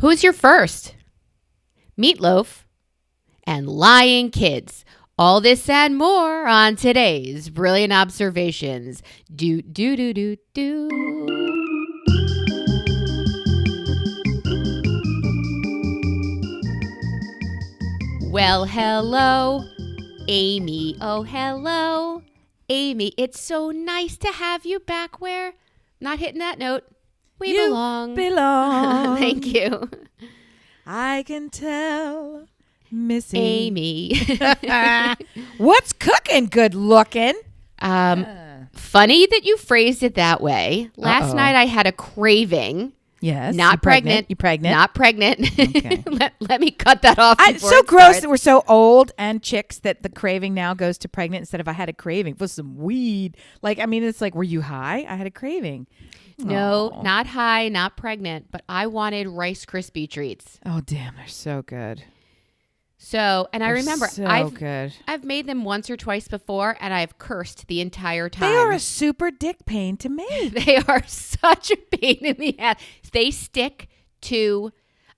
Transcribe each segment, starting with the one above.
Who's your first? Meatloaf and lying kids. All this and more on today's Brilliant Observations. Do. Well, hello, Amy. Oh, hello, Amy. It's so nice to have you back where? Not hitting that note. We You belong. belong. Thank you. I can tell, Missy. Amy. What's cooking, good looking? Funny that you phrased it that way. Last night I had a craving. Yes. Not You pregnant. You pregnant? Not pregnant. Okay. let me cut that off. It's before so it gross starts. that we're so old and chicks that the craving now goes to pregnant instead of I had a craving for some weed. Like, I mean, it's like, were you high? I had a craving. No, Aw. not high, not pregnant, but I wanted Rice Krispie treats. Oh, damn. They're so good. So, and I They're remember so good. I've made them once or twice before, and I've cursed the entire time. They are a super dick pain to make. They are such a pain in the ass. They stick to,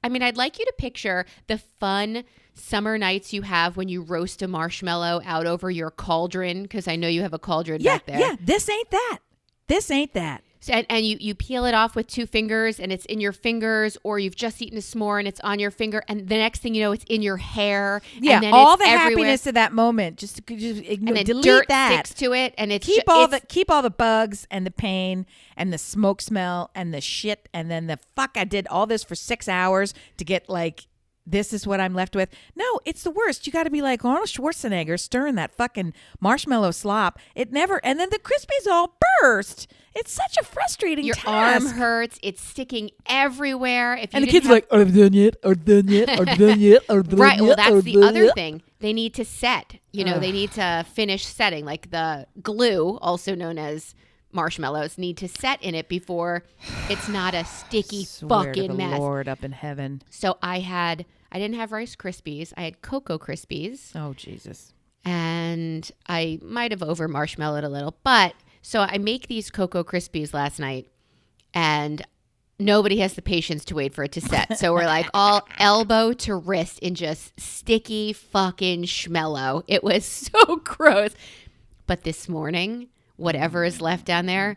I mean, I'd like you to picture the fun summer nights you have when you roast a marshmallow out over your cauldron, because I know you have a cauldron back there. Yeah. This ain't that. This ain't that. So, and you peel it off with 2 fingers, and it's in your fingers, or you've just eaten a s'more and it's on your finger, and the next thing you know, it's in your hair. Yeah, and then all it's the everywhere. happiness of that moment. Just ignore, And then delete dirt that. sticks to it, and it's Keep all the bugs and the pain and the smoke smell and the shit and then the fuck. I did all this for 6 hours to get like. This is what I'm left with. No, it's the worst. You got to be like Arnold Schwarzenegger stirring that fucking marshmallow slop. It never, and then the Crispies all burst. It's such a frustrating Your task. arm hurts. It's sticking everywhere. If you And the didn't kids have- are like, I've done it, I've done it, I've done it, I've done right. it. Well, that's I've the done other it. thing. They need to set. You know, they need to finish setting. Like the glue, also known as marshmallows, need to set in it before it's not a sticky Swear to fucking the mess. Lord up in heaven. So I didn't have Rice Krispies. I had Cocoa Krispies. Oh, Jesus. And I might have over marshmallowed a little. But so I make these Cocoa Krispies last night, and nobody has the patience to wait for it to set. So we're like all elbow to wrist in just sticky fucking schmello. It was so gross. But this morning, whatever is left down there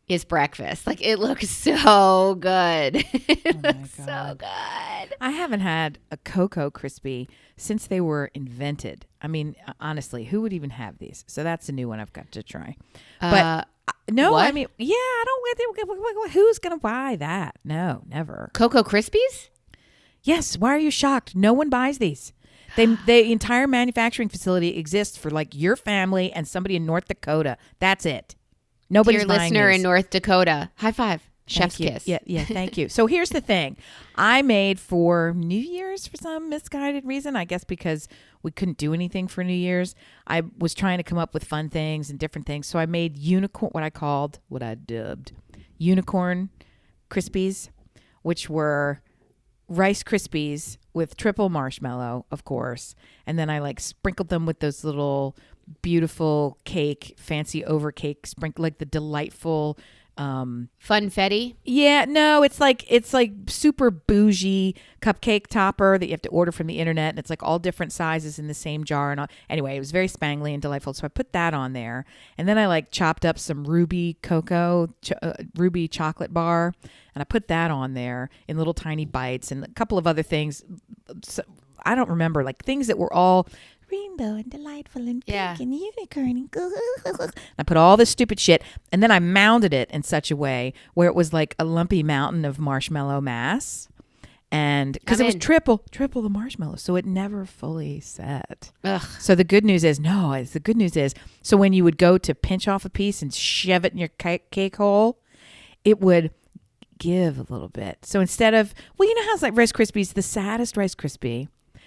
is breakfast. Like, it looks so good. It looks so good. I haven't had a Cocoa Crispy since they were invented. I mean, honestly, who would even have these? So that's a new one I've got to try. But no, what? I mean, yeah, I don't. Who's gonna buy that? No, never. Cocoa Krispies? Yes. Why are you shocked? No one buys these. The entire manufacturing facility exists for like your family and somebody in North Dakota. That's it. Nobody's Dear buying listener these. in North Dakota, high five. Chef's Thank kiss. you. Yeah, thank you. So here's the thing. I made for New Year's for some misguided reason, I guess because we couldn't do anything for New Year's. I was trying to come up with fun things and different things. So I made what I dubbed unicorn Krispies, which were Rice Krispies with triple marshmallow, of course. And then I like sprinkled them with those little beautiful fancy over cake, like the delightful Funfetti. Yeah, no, it's like super bougie cupcake topper that you have to order from the internet, and it's like all different sizes in the same jar. And anyway, it was very spangly and delightful. So I put that on there, and then I like chopped up some ruby ruby chocolate bar, and I put that on there in little tiny bites, and a couple of other things. So, I don't remember, like things that were all rainbow and delightful and pink and unicorn and I put all this stupid shit, and then I mounded it in such a way where it was like a lumpy mountain of marshmallow mass, and because it was triple the marshmallow, so it never fully set. Ugh. So the good news is so when you would go to pinch off a piece and shove it in your cake hole, it would give a little bit. So instead of, well, you know how it's like Rice Krispies, the saddest Rice Krispie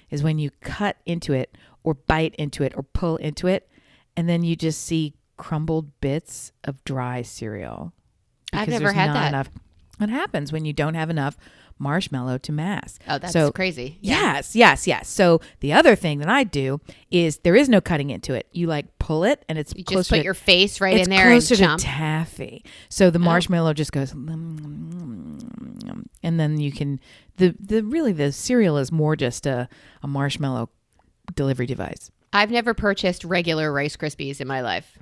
is when you cut into it or bite into it or pull into it, and then you just see crumbled bits of dry cereal. I've Because never there's had not that. enough. What happens when you don't have enough marshmallow to mask? Oh, that's crazy. Yeah. Yes. So the other thing that I do is there is no cutting into it. You like pull it, and it's You closer just put to, your face right it's in there and closer chomp. to taffy. So the marshmallow just goes, and then you can the cereal is more just a marshmallow delivery device. I've never purchased regular Rice Krispies in my life.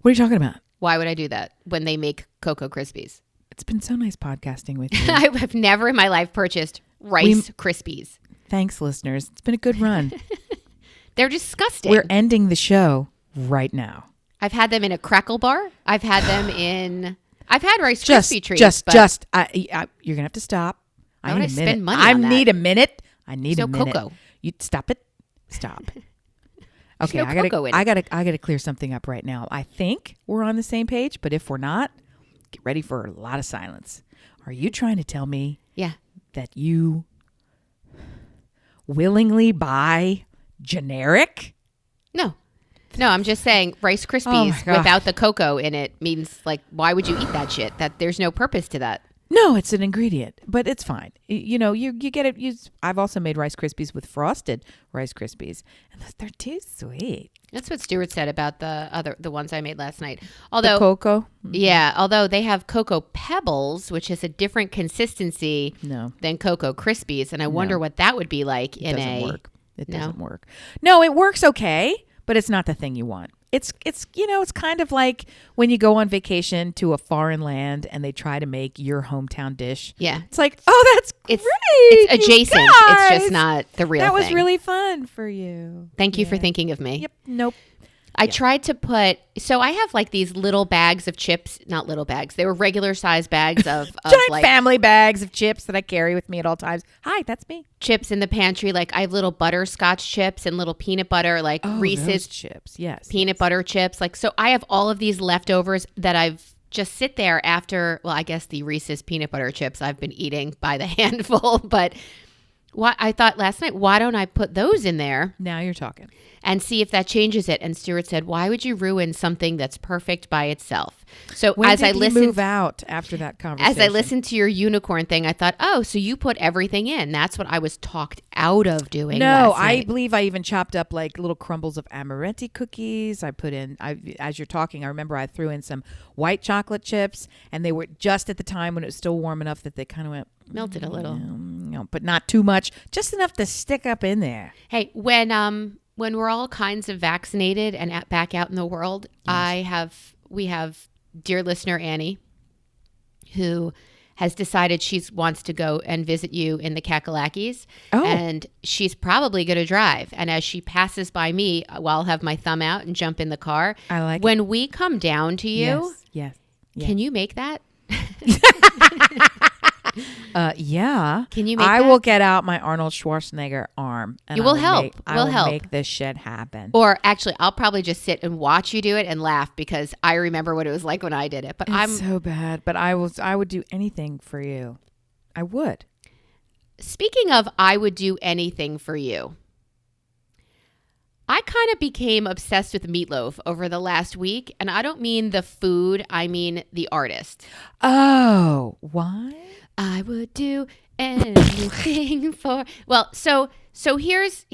What are you talking about? Why would I do that when they make Cocoa Krispies? It's been so nice podcasting with you. I have never in my life purchased Rice Krispies. Thanks, listeners. It's been a good run. They're disgusting. We're ending the show right now. I've had them in a crackle bar. I've had them in. I've had Rice Krispie treats. You're gonna have to stop. Why would I spend minute. money I on that? need a minute. I need There's a no minute. cocoa. You stop it. Stop. Okay, no cocoa in it. I gotta clear something up right now. I think we're on the same page, but if we're not, get ready for a lot of silence. Are you trying to tell me Yeah. that you willingly buy generic? No, I'm just saying Rice Krispies God. without the cocoa in it means like, why would you eat that shit? That there's no purpose to that. No, it's an ingredient, but it's fine. You know, you get it. I've also made Rice Krispies with frosted Rice Krispies, and they're too sweet. That's what Stuart said about the ones I made last night. The Although, cocoa? yeah, although they have Cocoa Pebbles, which is a different consistency No. than Cocoa Krispies, and I wonder what that would be like It doesn't work. It No? doesn't work. No, it works okay, but it's not the thing you want. It's it's kind of like when you go on vacation to a foreign land and they try to make your hometown dish. Yeah. It's like, oh, that's It's great. it's you adjacent. It's guys. just not the real That thing. was really fun for you. Thank you for Yeah. thinking of me. Yep. Nope. I tried to put, so I have like these little bags of chips, not little bags. They were regular size bags of Giant like family bags of chips that I carry with me at all times. Hi, that's me. chips in the pantry. Like I have little butterscotch chips and little peanut butter, like Those Reese's chips. Yes. peanut butter chips. Like, so I have all of these leftovers that I've just sit there after, well, I guess the Reese's peanut butter chips I've been eating by the handful, but I thought last night, why don't I put those in there Now you're talking. and see if that changes it? And Stuart said, why would you ruin something that's perfect by itself? So When as did I you listened, move out after that conversation? as I listened to your unicorn thing, I thought, oh, so you put everything in. That's what I was talked out of doing. No, last I night. believe I even chopped up like little crumbles of amaranthi cookies. I put in, as you're talking, I remember I threw in some white chocolate chips, and they were just at the time when it was still warm enough that they kind of went melted a little. but not too much, just enough to stick up in there. Hey, when we're all kinds of vaccinated and back out in the world, we have dear listener Annie, who has decided she wants to go and visit you in the Kakalakis, and she's probably going to drive. And as she passes by me, I'll have my thumb out and jump in the car. I like when we come down to you. Yes. Can you make that? Yeah. Can you make I that? will get out my Arnold Schwarzenegger arm. And You will I help. Make, We'll I will help. make this shit happen. Or actually, I'll probably just sit and watch you do it and laugh because I remember what it was like when I did it. But It's so bad, but I would do anything for you. I would. Speaking of, I would do anything for you. I kind of became obsessed with Meatloaf over the last week, and I don't mean the food, I mean the artist. Oh, why? I would do anything for. Well, so here's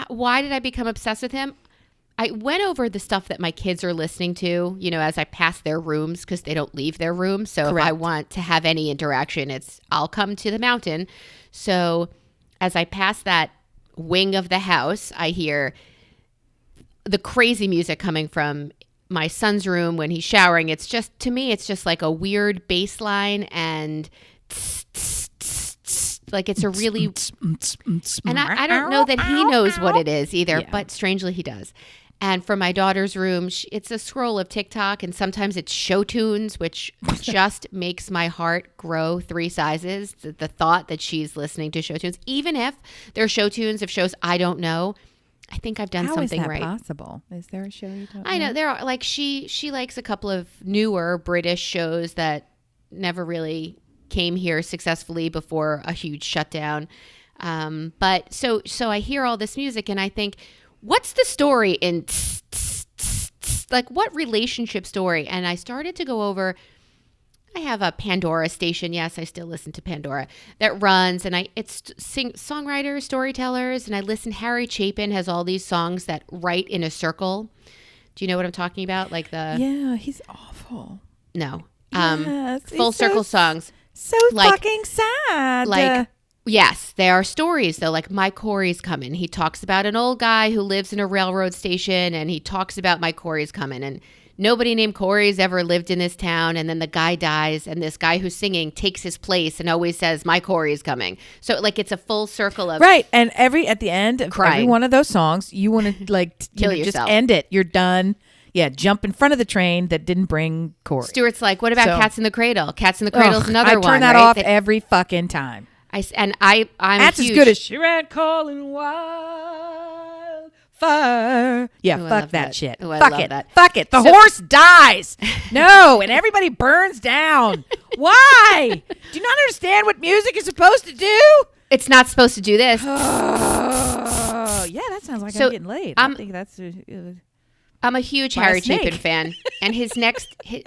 why did I become obsessed with him? I went over the stuff that my kids are listening to, you know, as I pass their rooms because they don't leave their rooms. So Correct. if I want to have any interaction, I'll come to the mountain. So as I pass that wing of the house, I hear the crazy music coming from my son's room when he's showering. It's just, to me, it's just like a weird bass line and like it's a really, and I don't know that he knows what it is either, Yeah. but strangely he does. And for my daughter's room, it's a scroll of TikTok, and sometimes it's show tunes, which just makes my heart grow 3 sizes. The thought that she's listening to show tunes, even if they're show tunes of shows I don't know, I think I've done How is something that right. possible? Is there a show you don't I know there are like she likes a couple of newer British shows that never really came here successfully before a huge shutdown. But so I hear all this music and I think, what's the story in like what relationship story? And I started to go over. I have a Pandora station. Yes, I still listen to Pandora that runs, and it's songwriters, storytellers, and I listen. Harry Chapin has all these songs that write in a circle. Do you know what I'm talking about? Like Yeah, he's awful. no, Yes, full he's circle songs. So Like- fucking sad. Like Yes, there are stories though, like My Corey's Coming. He talks about an old guy who lives in a railroad station, and he talks about My Corey's Coming, and nobody named Corey's ever lived in this town, and then the guy dies, and this guy who's singing takes his place and always says My Corey's Coming. So like it's a full circle of Right, and at the end of every Crying. one of those songs, you want to like Kill just yourself. end it. You're done. Yeah, jump in front of the train that didn't bring Corey. Stuart's like, what about So- Cats in the Cradle? Cats in the Cradle's Ugh, another I one. turn that right? off every fucking time. I'm That's huge. as good as she ran calling wildfire. Yeah, Ooh, I fuck love that that. shit. Ooh, I Fuck love it. that. Fuck it. The So- horse dies. No, and everybody burns down. Why? Do you not understand what music is supposed to do? It's not supposed to do this. Oh, yeah, that sounds like So, I'm getting laid. I I'm- think that's I'm a huge By a Harry snake. Chapin fan, and his next his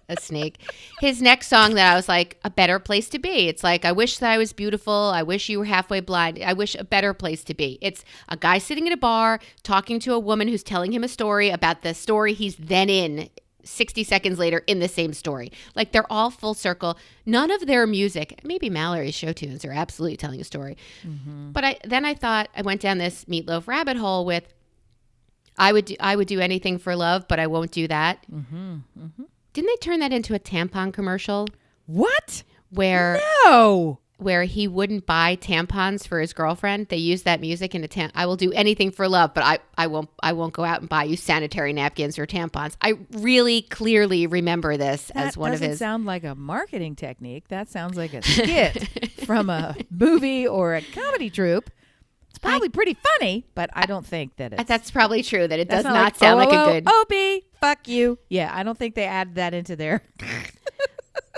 a snake. His next song that I was like, a better place to be. It's like, I wish that I was beautiful. I wish you were halfway blind. I wish a better place to be. It's a guy sitting at a bar talking to a woman who's telling him a story about the story he's then in 60 seconds later in the same story. Like they're all full circle. None of their music, maybe Mallory's show tunes are absolutely telling a story. But I thought I went down this Meatloaf rabbit hole with I would do anything for love, but I won't do that. Didn't they turn that into a tampon commercial what? where No. he wouldn't buy tampons for his girlfriend? They used that music in a I will do anything for love, but I won't go out and buy you sanitary napkins or tampons. I really clearly remember this as one of doesn't his. sound like a marketing technique. That sounds like a skit from a movie or a comedy troupe. It's probably pretty funny, but I don't think that it's. That's probably true. That it does that's not sound like a good. OB, fuck you. Yeah, I don't think they add that into there.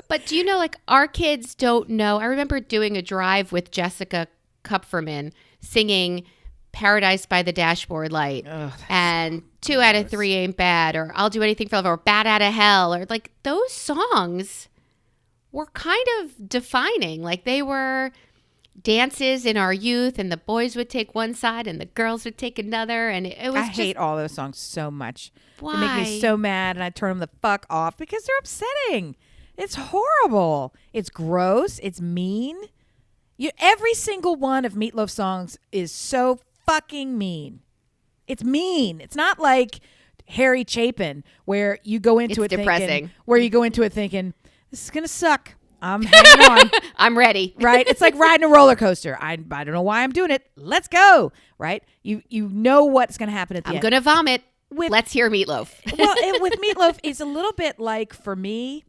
But do you know, like, our kids don't know. I remember doing a drive with Jessica Kupferman singing Paradise by the Dashboard Light and 2 out of 3 ain't bad, or I'll do anything for love, or Bad Out of Hell, or like those songs were kind of defining. Like they were dances in our youth, and the boys would take one side and the girls would take another, and it was I just hate all those songs so much. Why? They make me so mad, and I turn them the fuck off because they're upsetting. It's horrible. It's gross. It's mean. Every single one of Meatloaf's songs is so fucking mean. It's mean. It's not like Harry Chapin where you go into It's it depressing. thinking this is gonna suck. I'm hanging on. I'm ready. Right? It's like riding a roller coaster. I don't know why I'm doing it. Let's go. Right? You know what's gonna happen at the I'm end. gonna vomit. With- Let's hear Meatloaf. Well, with Meatloaf, it's a little bit like, for me,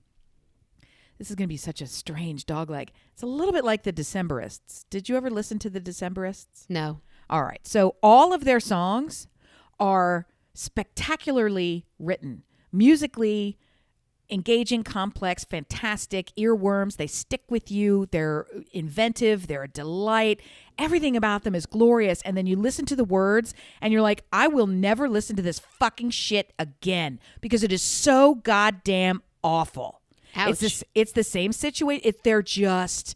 this is going to be such a strange dogleg. It's a little bit like the Decemberists. Did you ever listen to the Decemberists? No. All right. So all of their songs are spectacularly written, musically engaging, complex, fantastic, earworms. They stick with you. They're inventive. They're a delight. Everything about them is glorious. And then you listen to the words and you're like, I will never listen to this fucking shit again because it is so goddamn awful. Ouch. It's the same situation. They're just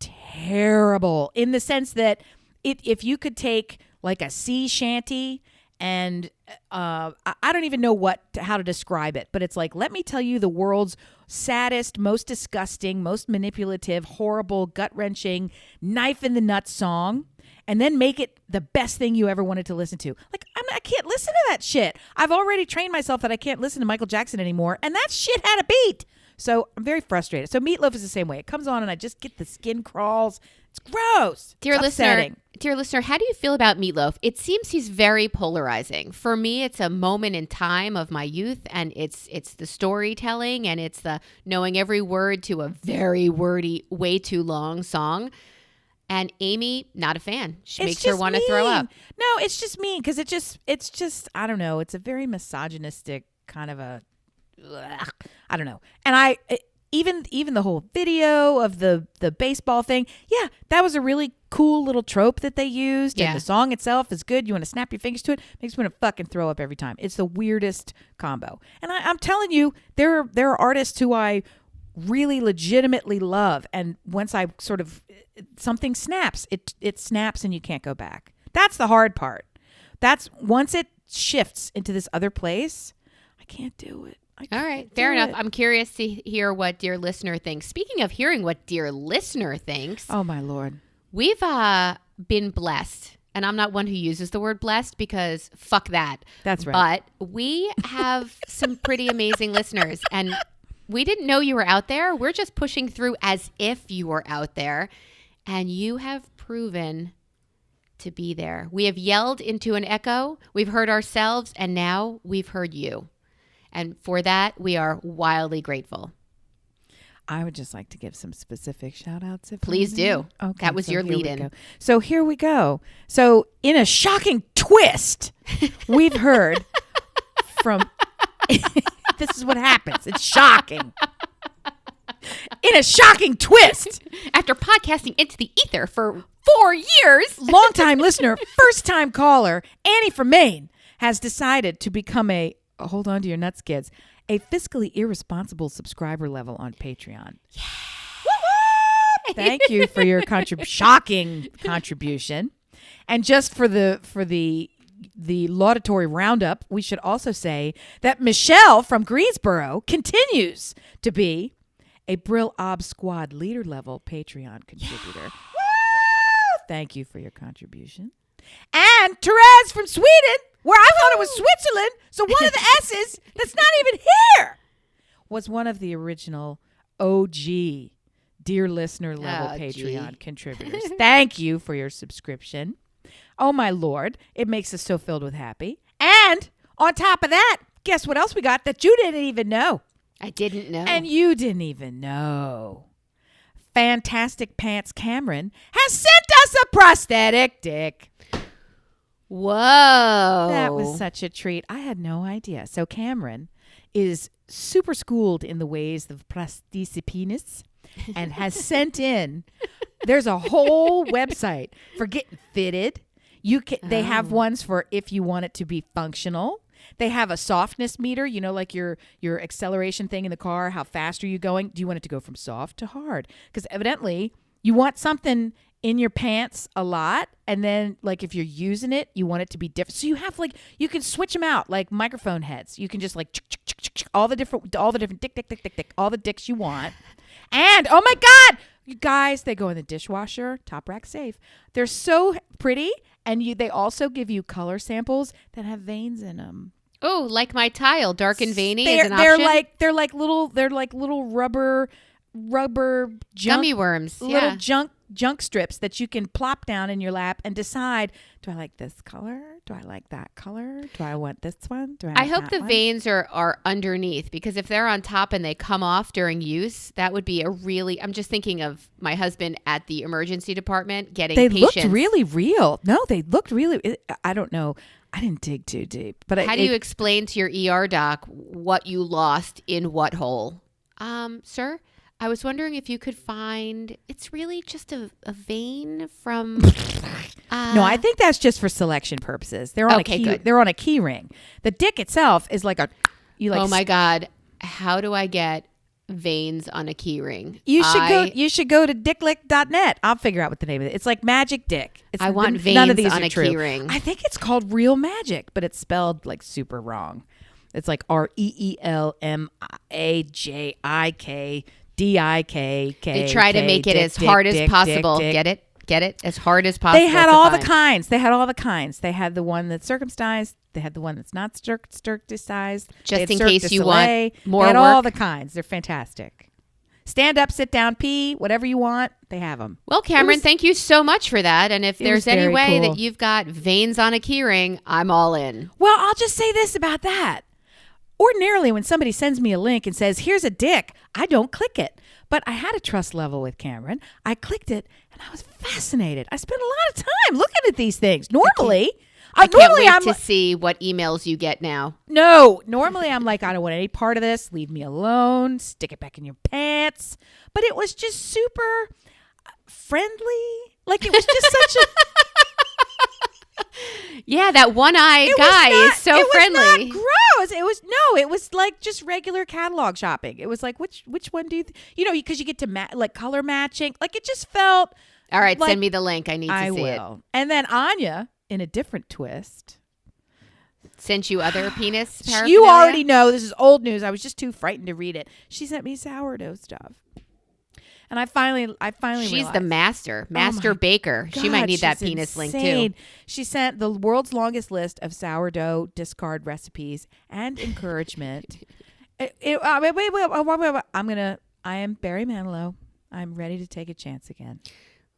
terrible in the sense that if you could take like a sea shanty and I don't even know how to describe it, but it's like, let me tell you the world's saddest, most disgusting, most manipulative, horrible, gut-wrenching, knife in the nuts song, and then make it the best thing you ever wanted to listen to. Like, I can't listen to that shit. I've already trained myself that I can't listen to Michael Jackson anymore, and that shit had a beat. So I'm very frustrated. So Meatloaf is the same way. It comes on and I just get the skin crawls. It's gross. Dear It's upsetting. listener, how do you feel about Meatloaf? It seems he's very polarizing. For me, it's a moment in time of my youth, and it's the storytelling, and it's the knowing every word to a very wordy, way too long song. And Amy, not a fan. She It's makes her just want to throw mean. up. No, it's just mean because it's just I don't know. It's a very misogynistic kind of a I don't know. And even the whole video of the baseball thing, yeah, that was a really cool little trope that they used. Yeah. And the song itself is good. You want to snap your fingers to it. Makes me want to fucking throw up every time. It's the weirdest combo. And I'm telling you, there are artists who I really legitimately love. And once I sort of something snaps, it snaps and you can't go back. That's the hard part. That's once it shifts into this other place, I can't do it. All right. Fair enough. I'm curious to hear what dear listener thinks. Speaking of hearing what dear listener thinks. Oh, my Lord. We've been blessed. And I'm not one who uses the word blessed because fuck that. That's right. But we have some pretty amazing listeners. And we didn't know you were out there. We're just pushing through as if you were out there. And you have proven to be there. We have yelled into an echo. We've heard ourselves. And now we've heard you. And for that, we are wildly grateful. I would just like to give some specific shout outs. Please do. Okay, that was your lead in. So here we go. So in a shocking twist, we've heard from, this is what happens. It's shocking. In a shocking twist. After podcasting into the ether for 4 years. Longtime listener, first time caller, Annie from Maine has decided to become hold on to your nuts, kids, a fiscally irresponsible subscriber level on Patreon. Yeah. Thank you for your shocking contribution. And just for the laudatory roundup, we should also say that Michelle from Greensboro continues to be a Brill Ob Squad leader level Patreon contributor. Yeah. Thank you for your contribution. And Therese from Sweden, where I thought it was Switzerland, so one of the S's that's not even here, was one of the original OG dear listener level Patreon contributors. Thank you for your subscription. Oh, my Lord. It makes us so filled with happy. And on top of that, guess what else we got that you didn't even know? I didn't know. And you didn't even know. Fantastic Pants Cameron has sent us a prosthetic dick. Whoa. That was such a treat. I had no idea. So Cameron is super schooled in the ways of plasticipenists and has sent in, there's a whole website for getting fitted. They have ones for if you want it to be functional. They have a softness meter, like your acceleration thing in the car. How fast are you going? Do you want it to go from soft to hard? Because evidently you want something in your pants a lot, and then like if you're using it, you want it to be different. So you have you can switch them out like microphone heads. You can just all the different dick, all the dicks you want. And oh my God, you guys, they go in the dishwasher, top rack safe. They're so pretty, and they also give you color samples that have veins in them. Oh, like my tile, dark and veiny is an option. They're like little rubber junk, gummy worms, little junk strips that you can plop down in your lap and decide, do I like this color? Do I like that color? Do I want this one? I hope the veins are underneath, because if they're on top and they come off during use, that would be I'm just thinking of my husband at the emergency department getting patients. They looked really real. No, they looked really, I don't know. I didn't dig too deep. But how do you explain to your ER doc what you lost in what hole? Sir, I was wondering if you could find, it's really just a vein from... No, I think that's just for selection purposes. They're on a key. Good. They're on a key ring. The dick itself is like a... oh my God. How do I get veins on a key ring? You should go to dicklick.net. I'll figure out what the name of it. It's like Magic Dick. I want veins none of these on are a true. Key ring. I think it's called Real Magic, but it's spelled like super wrong. It's like REELMAJIKDIKK. They try to make it as hard as possible. Get it? As hard as possible. They had all the kinds. They had the one that's circumcised. They had the one that's not circumcised. Just in case you want more work. They had all the kinds. They're fantastic. Stand up, sit down, pee, whatever you want, they have them. Well, Cameron, thank you so much for that. And if there's any way that you've got veins on a keyring, I'm all in. Well, I'll just say this about that. Ordinarily, when somebody sends me a link and says, here's a dick, I don't click it. But I had a trust level with Cameron. I clicked it, and I was fascinated. I spent a lot of time looking at these things. Normally... I can't wait to see what emails you get now. No, normally I'm like, I don't want any part of this. Leave me alone. Stick it back in your pants. But it was just super friendly. Like it was just such a... Yeah, that one-eyed guy is so friendly. It was not gross. It was like just regular catalog shopping. It was like, which one do you... because you get to like color matching. Like it just felt... All right, send me the link. I need to see it. And then Anya... in a different twist, sent you other penis You paraphernalia? already know this is old news. I was just too frightened to read it. She sent me sourdough stuff. And I finally She's realized. the master my baker. She might God, need that she's penis link insane. too. She sent the world's longest list of sourdough discard recipes and encouragement. Wait. I am Barry Manilow. I'm ready to take a chance again.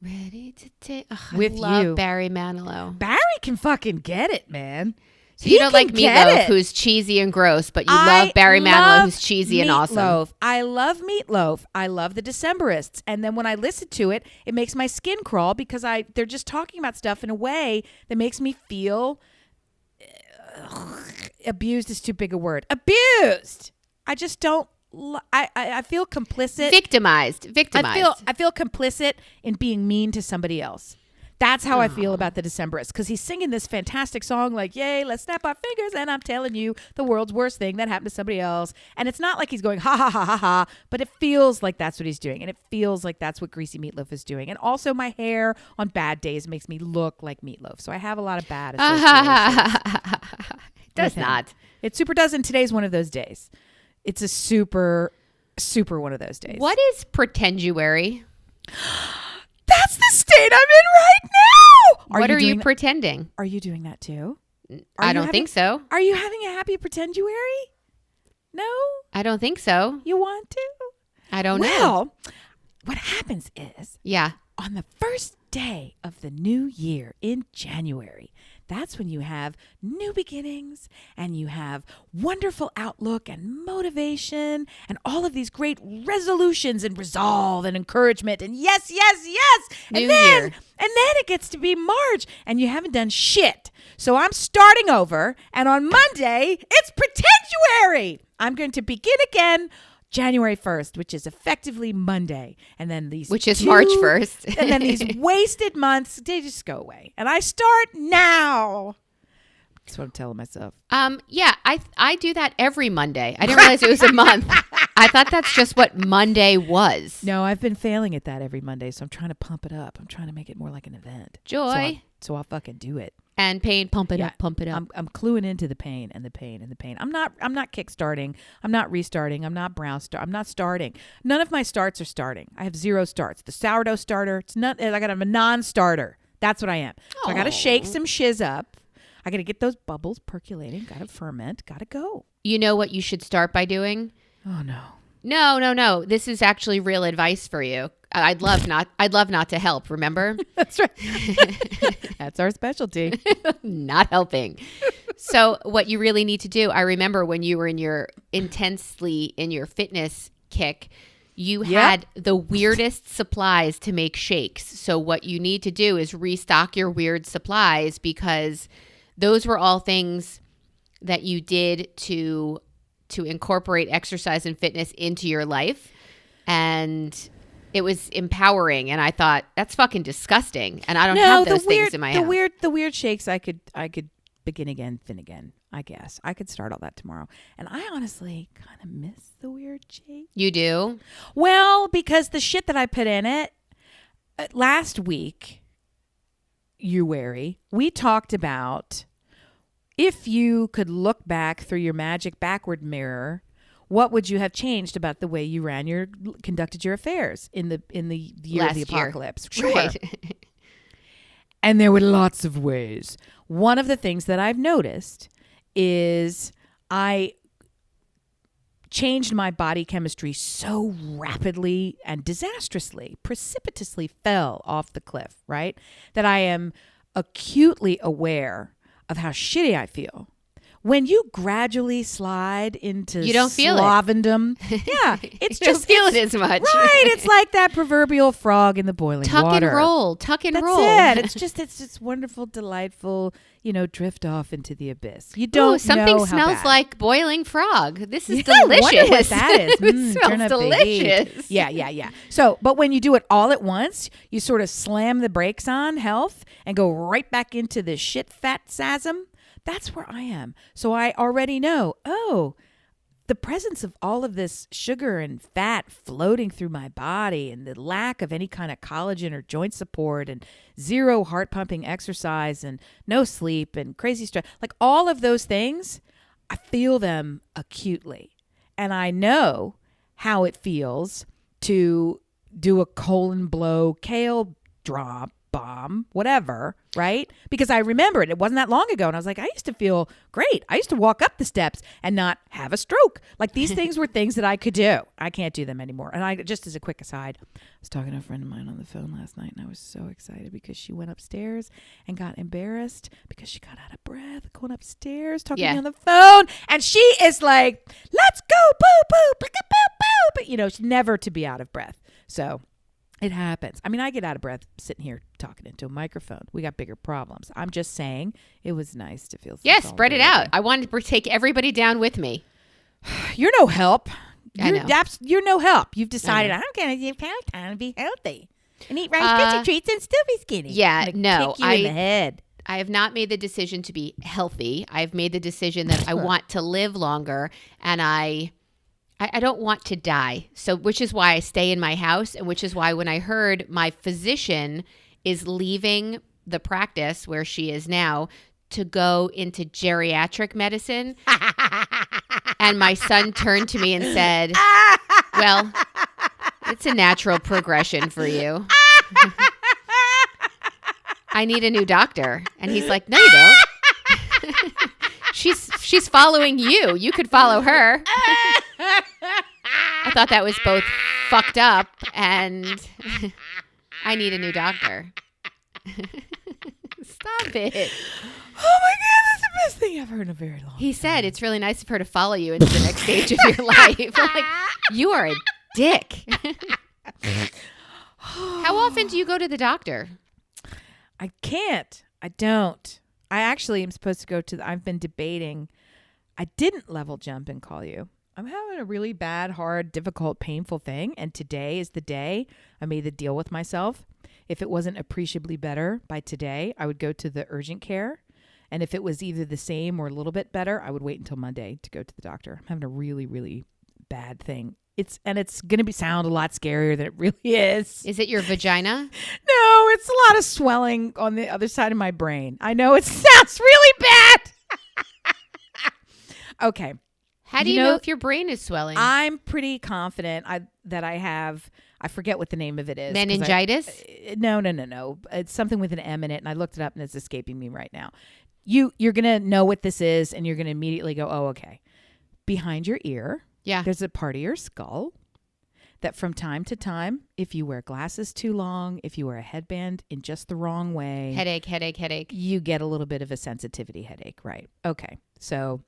Ready to take With I love you. Barry Manilow. Barry can fucking get it, man. So you don't like can get Meatloaf, it. who's cheesy and gross, but you I love Barry Manilow, love who's cheesy and awesome. Meatloaf. I love Meatloaf. I love the Decemberists. And then when I listen to it, it makes my skin crawl because they're just talking about stuff in a way that makes me feel abused is too big a word. Abused. I just don't. I feel complicit. Victimized. I feel complicit in being mean to somebody else. That's how I feel about the Decemberists, because he's singing this fantastic song like, yay, let's snap our fingers, and I'm telling you the world's worst thing that happened to somebody else. And it's not like he's going, ha, ha, ha, ha, ha, but it feels like that's what he's doing. And it feels like that's what Greasy Meatloaf is doing. And also my hair on bad days makes me look like Meatloaf. So I have a lot of bad associations. Does with him. not. It super does, and today's one of those days. It's a super, super one of those days. What is pretenduary? That's the state I'm in right now. What are you doing pretending? Are you doing that too? I don't think so. Are you having a happy pretenduary? No? I don't think so. You want to? I don't know. Well, what happens is Yeah. on the first day of the new year in January, that's when you have new beginnings and you have wonderful outlook and motivation and all of these great resolutions and resolve and encouragement and yes. New And then year. it gets to be March and you haven't done shit. So I'm starting over, and on Monday, it's pretenduary. I'm going to begin again January 1st, which is effectively Monday. And then Which is March 1st. And then these wasted months, they just go away. And I start now. That's what I'm telling myself. Yeah, I do that every Monday. I didn't realize it was a month. I thought that's just what Monday was. No, I've been failing at that every Monday, so I'm trying to pump it up. I'm trying to make it more like an event. Joy. So I'll fucking do it. And pain, pump it Yeah, up, pump it up. I'm cluing into the pain and the pain and the pain. I'm not kickstarting. I'm not restarting. I'm not I'm not starting. None of my starts are starting. I have 0 starts. The sourdough starter, I got a non-starter. That's what I am. So I got to shake some shiz up. I got to get those bubbles percolating. Got to ferment. Got to go. You know what you should start by doing? Oh no. No. This is actually real advice for you. I'd love not to help, remember? That's right. That's our specialty. Not helping. So what you really need to do, I remember when you were intensely in your fitness kick, you had the weirdest supplies to make shakes. So what you need to do is restock your weird supplies, because those were all things that you did to incorporate exercise and fitness into your life. And it was empowering, and I thought, that's fucking disgusting, and I don't have those things in my house. The weird shakes I could begin again, thin again. I guess I could start all that tomorrow. And I honestly kind of miss the weird shake. You do? Well, because the shit that I put in it last week, we talked about if you could look back through your magic backward mirror, what would you have changed about the way you conducted your affairs in the year of the apocalypse? Sure. Right. And there were lots of ways. One of the things that I've noticed is I changed my body chemistry so rapidly and disastrously, precipitously fell off the cliff, right? That I am acutely aware of how shitty I feel. When you gradually slide into you don't feel Slovendom, yeah, it's you just don't feel it as much, right? It's like that proverbial frog in the boiling tuck water. and roll. That's roll. it. It's just wonderful, delightful. Drift off into the abyss. You don't Ooh, something know how smells bad. like boiling frog. This is I delicious. wonder what that is. It Turn smells up the heat. delicious. Yeah. So, but when you do it all at once, you sort of slam the brakes on health and go right back into the shit fat sasm. That's where I am. So I already know, the presence of all of this sugar and fat floating through my body and the lack of any kind of collagen or joint support and zero heart pumping exercise and no sleep and crazy stress, like all of those things, I feel them acutely. And I know how it feels to do a colon blow, kale drop, bomb, whatever, right? Because I remember it. It wasn't that long ago. And I was like, I used to feel great. I used to walk up the steps and not have a stroke. Like these things were things that I could do. I can't do them anymore. And I, just as a quick aside, I was talking to a friend of mine on the phone last night and I was so excited because she went upstairs and got embarrassed because she got out of breath going upstairs talking to me on the phone. And she is like, let's go, boo, boo, boo, boo, boo. But, you know, she's never to be out of breath. So it happens. I mean, I get out of breath sitting here talking into a microphone. We got bigger problems. I'm just saying it was nice to feel. Yeah, spread it out. I wanted to take everybody down with me. You're no help. I know. You're no help. You've decided I'm going to do Peloton and be healthy and eat Rice Krispie treats and still be skinny. Yeah, no. Kick you in the head. I have not made the decision to be healthy. I've made the decision that I want to live longer, and I don't want to die. So, which is why I stay in my house, and which is why when I heard my physician is leaving the practice where she is now to go into geriatric medicine, and my son turned to me and said, well, it's a natural progression for you. I need a new doctor. And he's like, no, you don't. She's following you. You could follow her. I thought that was both fucked up and I need a new doctor. Stop it. Oh my God, that's the best thing I've heard in a very long time. He said it's really nice of her to follow you into the next stage of your life. Like, you are a dick. How often do you go to the doctor? I can't. I don't. I actually am supposed to go to I've been debating. I didn't level jump and call you. I'm having a really bad, hard, difficult, painful thing. And today is the day I made the deal with myself. If it wasn't appreciably better by today, I would go to the urgent care. And if it was either the same or a little bit better, I would wait until Monday to go to the doctor. I'm having a really, really bad thing. It's going to sound a lot scarier than it really is. Is it your vagina? No, it's a lot of swelling on the other side of my brain. I know it sounds really bad. Okay. How do you know if your brain is swelling? I'm pretty confident that I have, I forget what the name of it is. Meningitis? No. It's something with an M in it, and I looked it up, and it's escaping me right now. You're going to know what this is, and you're going to immediately go, oh, okay. Behind your ear, there's a part of your skull that from time to time, if you wear glasses too long, if you wear a headband in just the wrong way. Headache. You get a little bit of a sensitivity headache, right? Okay, so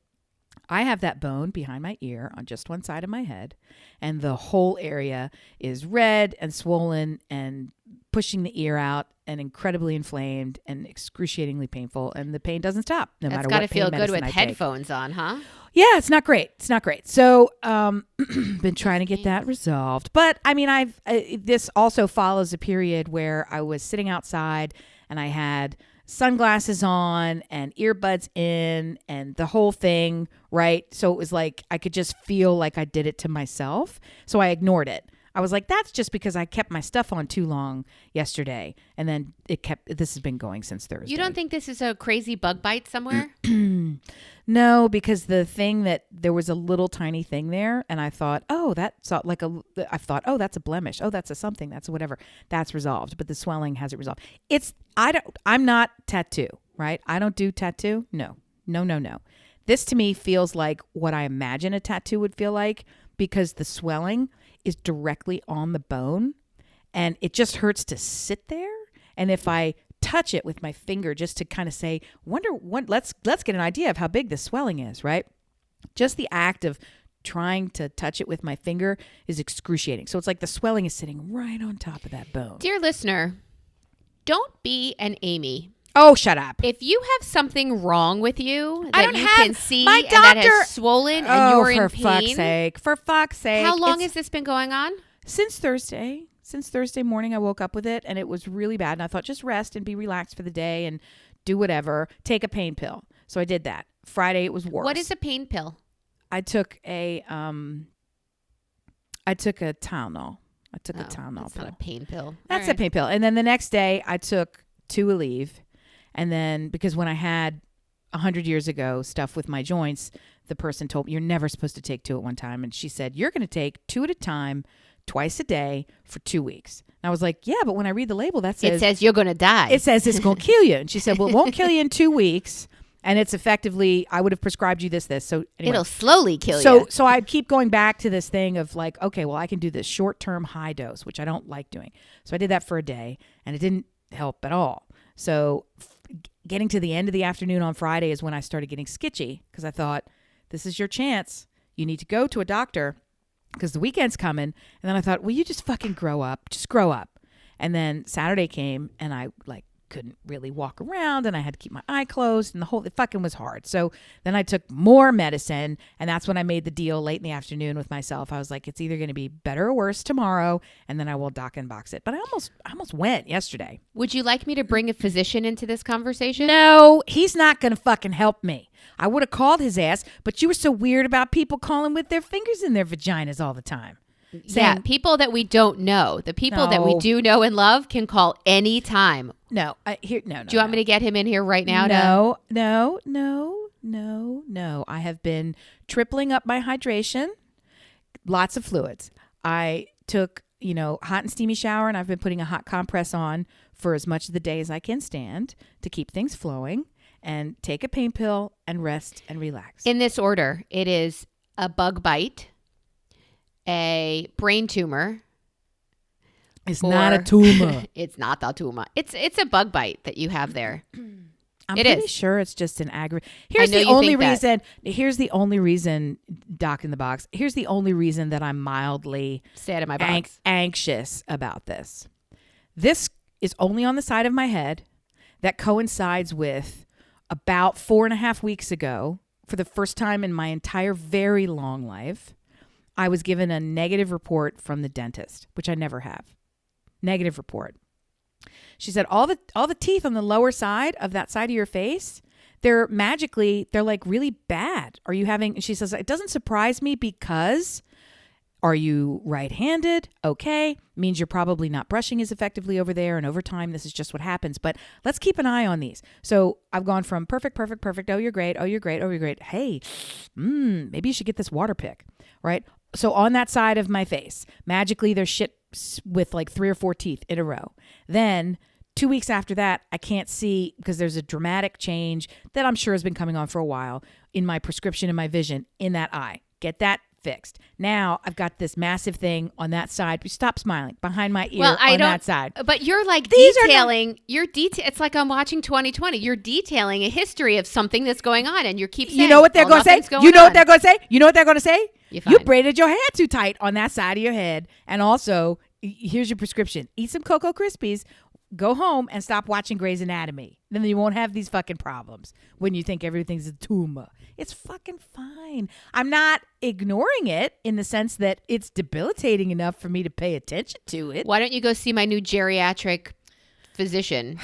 I have that bone behind my ear on just one side of my head, and the whole area is red and swollen and pushing the ear out and incredibly inflamed and excruciatingly painful, and the pain doesn't stop no matter what. That's got to feel good medicine with I take. headphones on, huh? Yeah, it's not great. So, been trying to get that resolved. But I mean, this also follows a period where I was sitting outside and I had sunglasses on and earbuds in and the whole thing, right? So it was like I could just feel like I did it to myself. So I ignored it. I was like, that's just because I kept my stuff on too long yesterday. And then this has been going since Thursday. You don't think this is a crazy bug bite somewhere? No, because there was a little tiny thing there. And I thought, oh, that's a blemish. Oh, that's a something. That's a whatever. That's resolved. But the swelling hasn't resolved. I'm not tattoo, right? I don't do tattoo. No. This to me feels like what I imagine a tattoo would feel like because the swelling is directly on the bone and it just hurts to sit there. And if I touch it with my finger just to kind of say, let's get an idea of how big this swelling is, right? Just the act of trying to touch it with my finger is excruciating. So it's like the swelling is sitting right on top of that bone. Dear listener, don't be an Amy. Oh, shut up. If you have something wrong with you I that don't you have can see my and that doctor- has swollen and you're in pain. For fuck's sake. How long has this been going on? Since Thursday. Since Thursday morning, I woke up with it and it was really bad. And I thought just rest and be relaxed for the day and do whatever. Take a pain pill. So I did that. Friday, it was worse. What is a pain pill? I took a Tylenol. I took a Tylenol That's pill. not a pain pill. That's All a pain pill. And then the next day I took 2 Aleve. And then because when I had 100 years ago stuff with my joints, the person told me you're never supposed to take 2 at one time. And she said, you're going to take 2 at a time, twice a day for 2 weeks. And I was like, yeah, but when I read the label, that says It says you're going to die. it says it's going to kill you. And she said, well, it won't kill you in 2 weeks. And it's effectively, I would have prescribed you this. So anyway. It'll slowly kill you. So I keep going back to this thing of like, okay, well, I can do this short-term high dose, which I don't like doing. So I did that for a day, and it didn't help at all. So getting to the end of the afternoon on Friday is when I started getting skitchy because I thought, this is your chance. You need to go to a doctor because the weekend's coming. And then I thought, well, you just fucking grow up. Just grow up. And then Saturday came, and I couldn't really walk around, and I had to keep my eye closed, and it fucking was hard. So then I took more medicine, and that's when I made the deal late in the afternoon with myself. I was like, it's either going to be better or worse tomorrow, and then I will doc and box it. But I almost went yesterday. Would you like me to bring a physician into this conversation? No, he's not going to fucking help me. I would have called his ass, but you were so weird about people calling with their fingers in their vaginas all the time. Yeah, people that we don't know. The people that we do know and love can call any time. No. Do you want me to get him in here right now? No. I have been tripling up my hydration. Lots of fluids. I took, hot and steamy shower, and I've been putting a hot compress on for as much of the day as I can stand to keep things flowing, and take a pain pill and rest and relax. In this order, it is a bug bite, a brain tumor. It's not a tumor. It's not the tumor. It's a bug bite that you have there. I'm pretty sure it's just an Here's the only reason, Doc in the Box. Here's the only reason that I'm mildly stay out of my box. Anxious about this. This is only on the side of my head. That coincides with about 4.5 weeks ago, for the first time in my entire very long life, I was given a negative report from the dentist, which I never have. Negative report. She said all the teeth on the lower side of that side of your face, they're like really bad. Are you having? She says it doesn't surprise me because are you right-handed? Okay, means you're probably not brushing as effectively over there, and over time this is just what happens. But let's keep an eye on these. So I've gone from perfect. Oh, you're great. Oh, you're great. Oh, you're great. Hey, maybe you should get this water pick, right? So on that side of my face, magically there's shit with like 3 or 4 teeth in a row. Then 2 weeks after that, I can't see because there's a dramatic change that I'm sure has been coming on for a while in my prescription and my vision in that eye. Get that fixed. Now I've got this massive thing on that side. Stop smiling. Behind my ear on that side. But you're like detailing. It's like I'm watching 2020. You're detailing a history of something that's going on, and you keep saying, you know what they're going to say? You know what they're going to say? You braided your hair too tight on that side of your head. And also, here's your prescription. Eat some Cocoa Krispies. Go home and stop watching Grey's Anatomy. Then you won't have these fucking problems when you think everything's a tumor. It's fucking fine. I'm not ignoring it in the sense that it's debilitating enough for me to pay attention to it. Why don't you go see my new geriatric physician?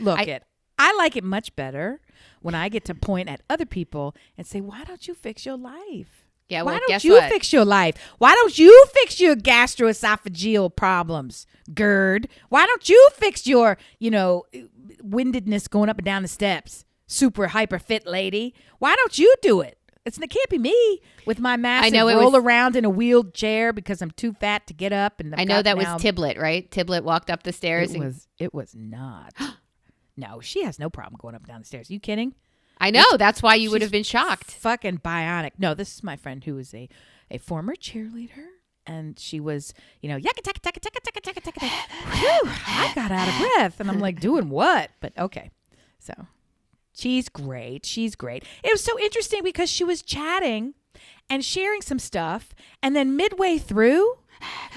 I like it much better when I get to point at other people and say, why don't you fix your life? Yeah, well, why don't you fix your life? Why don't you fix your gastroesophageal problems, GERD? Why don't you fix your, windedness going up and down the steps? Super hyper fit lady. Why don't you do it? It can't be me with my massive roll around in a wheelchair because I'm too fat to get up. And I know that was Tiblet, right? Tiblet walked up the stairs. It was not. No, she has no problem going up and down the stairs. Are you kidding? I know. That's why you would have been shocked. Fucking bionic. No, this is my friend who is a former cheerleader. And she was, yakka, taka, taka, taka, taka, taka, taka. Whew, I got out of breath. And I'm like, doing what? But okay. So she's great. It was so interesting because she was chatting and sharing some stuff. And then midway through,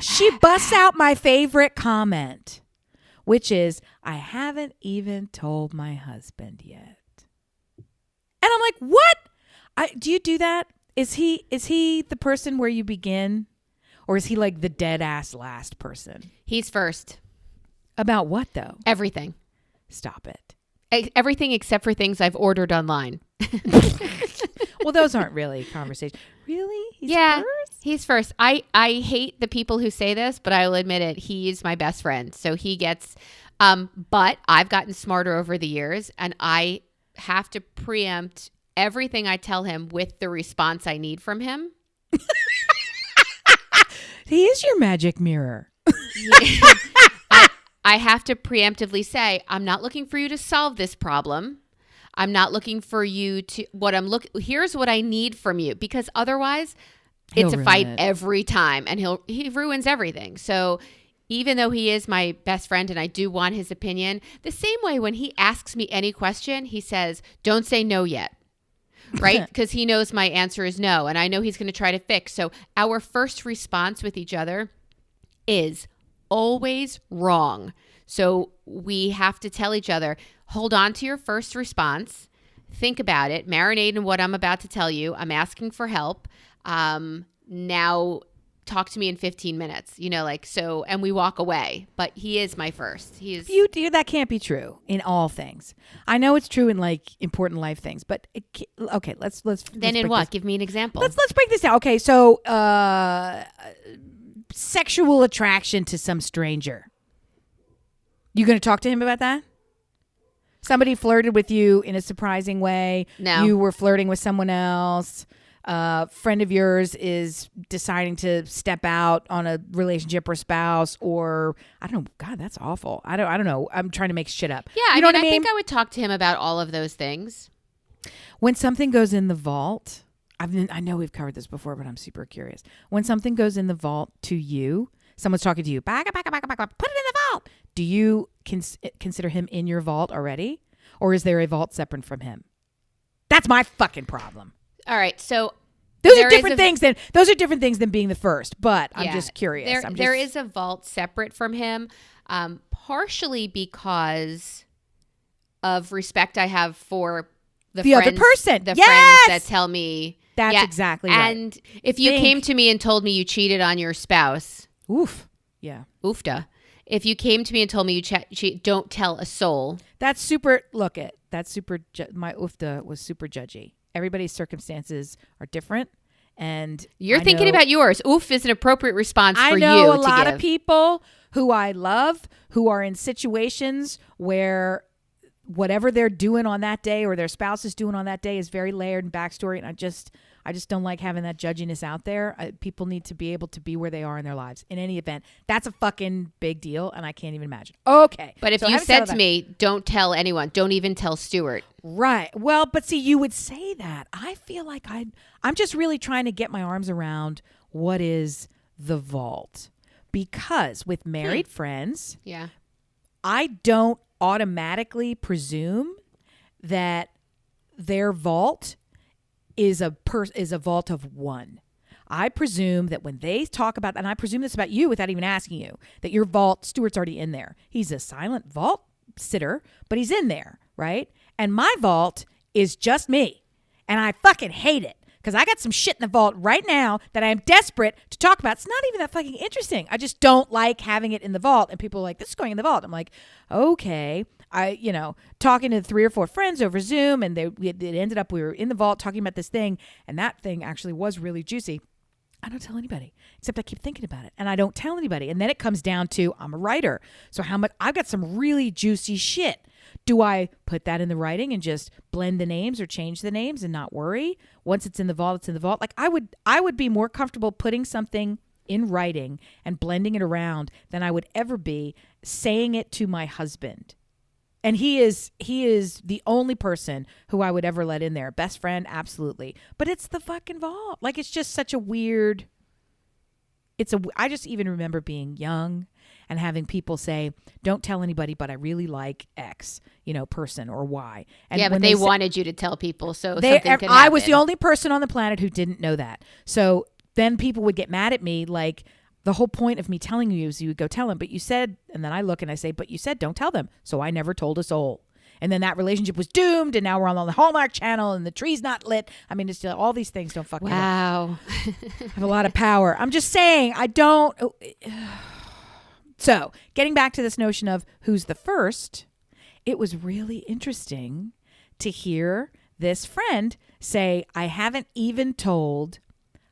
she busts out my favorite comment, which is, I haven't even told my husband yet. And I'm like, what? Do you do that? Is he the person where you begin? Or is he like the dead ass last person? He's first. About what though? Everything. Stop it. Everything except for things I've ordered online. Well, those aren't really conversations. Really? He's first? He's first. I hate the people who say this, but I will admit it. He's my best friend. So he gets, but I've gotten smarter over the years, and I have to preempt everything I tell him with the response I need from him. He is your magic mirror. I have to preemptively say, I'm not looking for you to solve this problem. I'm not looking for you to here's what I need from you, because otherwise it's a fight every time, and he ruins everything. So even though he is my best friend and I do want his opinion, the same way when he asks me any question, he says, don't say no yet. Right? Because he knows my answer is no, and I know he's going to try to fix. So our first response with each other is always wrong. So we have to tell each other, hold on to your first response. Think about it. Marinate in what I'm about to tell you. I'm asking for help. Now talk to me in 15 minutes. And we walk away. But he is my first. That can't be true in all things. I know it's true in like important life things, but okay, let's then in what? Give me an example. Let's break this down. Okay, so sexual attraction to some stranger. You going to talk to him about that? Somebody flirted with you in a surprising way. No. You were flirting with someone else. Friend of yours is deciding to step out on a relationship or spouse, or I don't know. God, that's awful. I don't know. I'm trying to make shit up. Yeah, you know what I mean? I think I would talk to him about all of those things. When something goes in the vault, I know we've covered this before, but I'm super curious. When something goes in the vault to you, someone's talking to you, back, put it in the vault. Do you consider him in your vault already? Or is there a vault separate from him? That's my fucking problem. All right. So those are different things than being the first, but I'm just curious. There is a vault separate from him, partially because of respect I have for the other person. The friends that tell me. That's exactly right. And if you came to me and told me you cheated on your spouse. Oof. Yeah. Oofta. If you came to me and told me you cheat, don't tell a soul. My oofta was super judgy. Everybody's circumstances are different. And you're thinking about yours. Oof is an appropriate response for you. I know a lot of people who I love who are in situations where whatever they're doing on that day or their spouse is doing on that day is very layered and backstory. And I just don't like having that judginess out there. People need to be able to be where they are in their lives. In any event, that's a fucking big deal, and I can't even imagine. Okay. But if you said to me, don't tell anyone, don't even tell Stuart. Right. Well, but see, you would say that. I feel like I'm just really trying to get my arms around what is the vault. Because with married friends, I don't automatically presume that their vault is a vault of one. I presume that when they talk about, and I presume this about you without even asking you, that your vault, Stuart's already in there. He's a silent vault sitter, but he's in there, right? And my vault is just me. And I fucking hate it. Because I got some shit in the vault right now that I am desperate to talk about. It's not even that fucking interesting. I just don't like having it in the vault. And people are like, this is going in the vault. I'm like, okay. Talking to 3 or 4 friends over Zoom, and it ended up we were in the vault talking about this thing, and that thing actually was really juicy. I don't tell anybody, except I keep thinking about it, and I don't tell anybody. And then it comes down to I'm a writer. So I've got some really juicy shit. Do I put that in the writing and just blend the names or change the names and not worry? Once it's in the vault, it's in the vault. Like I would be more comfortable putting something in writing and blending it around than I would ever be saying it to my husband. And he is the only person who I would ever let in there. Best friend, absolutely. But it's the fucking vault. Like, it's just such a weird. I just even remember being young and having people say, don't tell anybody, but I really like X, person or Y. And yeah, but they wanted you to tell people, so something could happen. I was the only person on the planet who didn't know that. So then people would get mad at me, like, the whole point of me telling you is you would go tell them, but you said, and then I look and I say, but you said don't tell them. So I never told a soul. And then that relationship was doomed, and now we're on the Hallmark Channel, and the tree's not lit. I mean, it's still, all these things don't fuck me up. Wow. I have a lot of power. I'm just saying, I don't. So getting back to this notion of who's the first, it was really interesting to hear this friend say, I haven't even told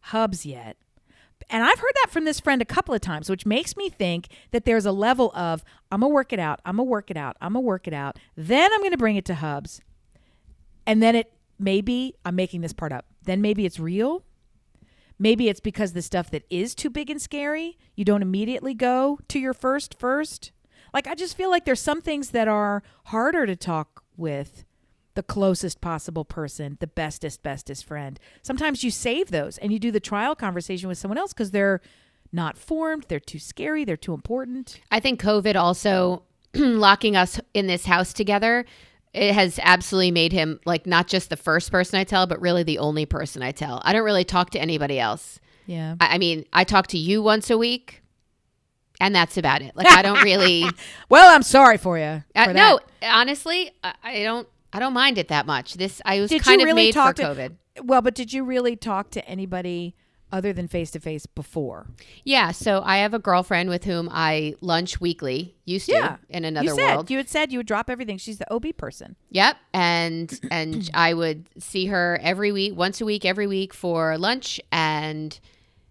Hubs yet. And I've heard that from this friend a couple of times, which makes me think that there's a level of, I'm going to work it out. I'm going to work it out. I'm going to work it out. Then I'm going to bring it to Hubs. And then maybe I'm making this part up. Then maybe it's real. Maybe it's because the stuff that is too big and scary, you don't immediately go to your first. Like, I just feel like there's some things that are harder to talk with the closest possible person, the bestest friend. Sometimes you save those and you do the trial conversation with someone else because they're not formed, they're too scary, they're too important. I think COVID also locking us in this house together, it has absolutely made him like not just the first person I tell, but really the only person I tell. I don't really talk to anybody else. Yeah. I mean, I talk to you once a week and that's about it. Like, I don't really. Well, I'm sorry for you. No, honestly, I don't mind it that much. I was Did kind you of really made talk for to, COVID. Well, but did you really talk to anybody other than face-to-face before? Yeah, so I have a girlfriend with whom I lunch weekly, used to, in another world. You had said you would drop everything. She's the OB person. Yep, and I would see her every week, once a week, every week for lunch, and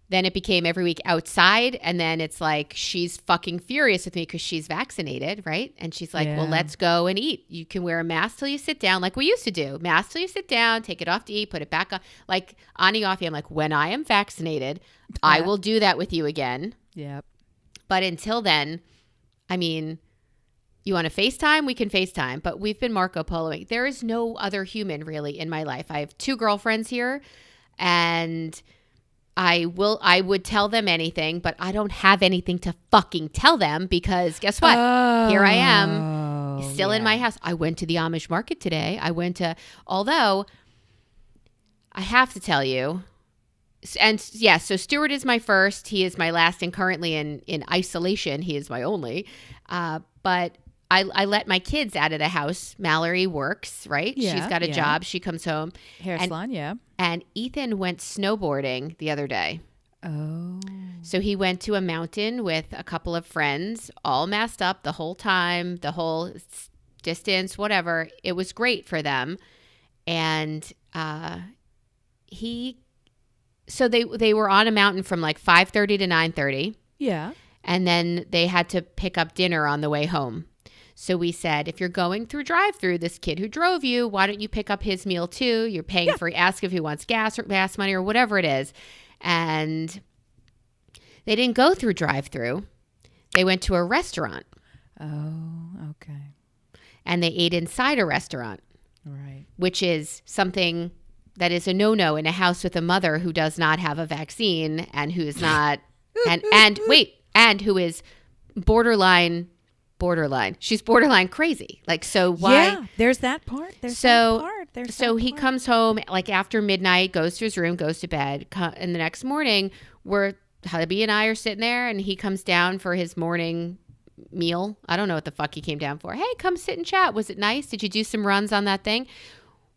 then it became every week outside, and then it's like she's fucking furious with me because she's vaccinated, right? And she's like, well, let's go and eat. You can wear a mask till you sit down, like we used to do. Mask till you sit down, take it off to eat, put it back on. Like, Ani Offie, I'm like, when I am vaccinated, I will do that with you again. Yep. But until then, I mean, you want to FaceTime? We can FaceTime. But we've been Marco Poloing. There is no other human really in my life. I have 2 girlfriends here, and I would tell them anything, but I don't have anything to fucking tell them because guess what? Here I am, still in my house. I went to the Amish market today. Although I have to tell you, and yeah, so Stuart is my first. He is my last, and currently in isolation. He is my only. But I let my kids out of the house. Mallory works, right? Yeah, she's got a job. She comes home. Hair salon, yeah. And Ethan went snowboarding the other day. Oh. So he went to a mountain with a couple of friends, all masked up the whole time, the whole distance, whatever. It was great for them. And so they were on a mountain from like 5:30 to 9:30. Yeah. And then they had to pick up dinner on the way home. So we said, if you're going through drive-through, this kid who drove you, why don't you pick up his meal too? You're paying for, ask if he wants gas money or whatever it is. And they didn't go through drive-through. They went to a restaurant. Oh, okay. And they ate inside a restaurant. Right. Which is something that is a no-no in a house with a mother who does not have a vaccine and who is not, and who is borderline. She's borderline crazy. Like, so why? Yeah, there's that part. He comes home like after midnight, goes to his room, goes to bed. And the next morning, hubby and I are sitting there, and he comes down for his morning meal. I don't know what the fuck he came down for. Hey, come sit and chat. Was it nice? Did you do some runs on that thing?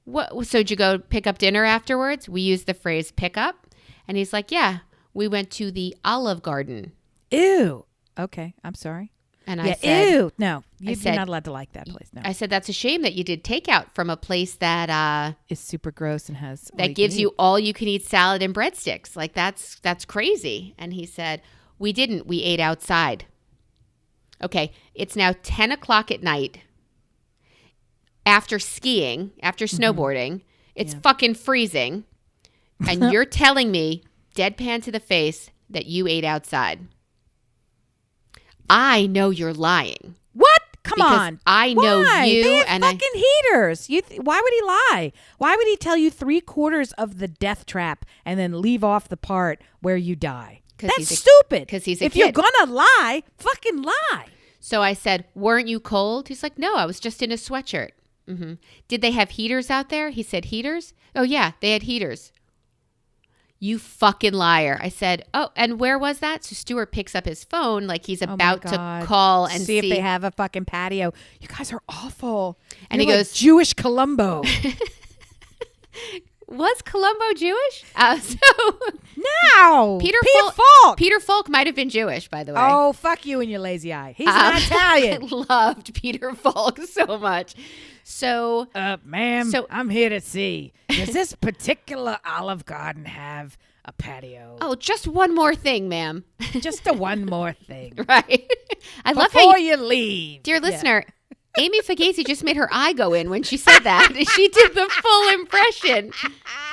What? So did you go pick up dinner afterwards? We use the phrase pick up. And he's like, yeah, we went to the Olive Garden. Ew. Okay, I'm sorry. And I said, ew. No, you're not allowed to like that place. No. I said, that's a shame that you did takeout from a place that is super gross and has that gives you all you can eat salad and breadsticks. Like, that's crazy. And he said, we didn't. We ate outside. Okay, it's now 10 o'clock at night. After skiing, after snowboarding, it's fucking freezing. And you're telling me, deadpan to the face, that you ate outside. I know you're lying. What? Come on. I know you. They have and fucking heaters. Why would he lie? Why would he tell you 3/4 of the death trap and then leave off the part where you die? That's stupid. Because he's a if kid. You're gonna lie, fucking lie. So I said, weren't you cold? He's like, no, I was just in a sweatshirt. Mm-hmm. Did they have heaters out there? He said, heaters? Oh, yeah, they had heaters. You fucking liar. I said, oh, and where was that? So Stuart picks up his phone like he's about to call and see if they have a fucking patio. You guys are awful. And You're he like goes, Jewish Columbo. Was Columbo Jewish? No. Peter Falk. Peter Falk might have been Jewish, by the way. Oh, fuck you and your lazy eye. He's an Italian. I loved Peter Falk so much. So, ma'am, so- I'm here to see. Does this particular Olive Garden have a patio? oh, just one more thing, ma'am. Just a one more thing. Right. I love how Before you leave. dear listener, Amy Fugazi just made her eye go in when she said that. She did the full impression.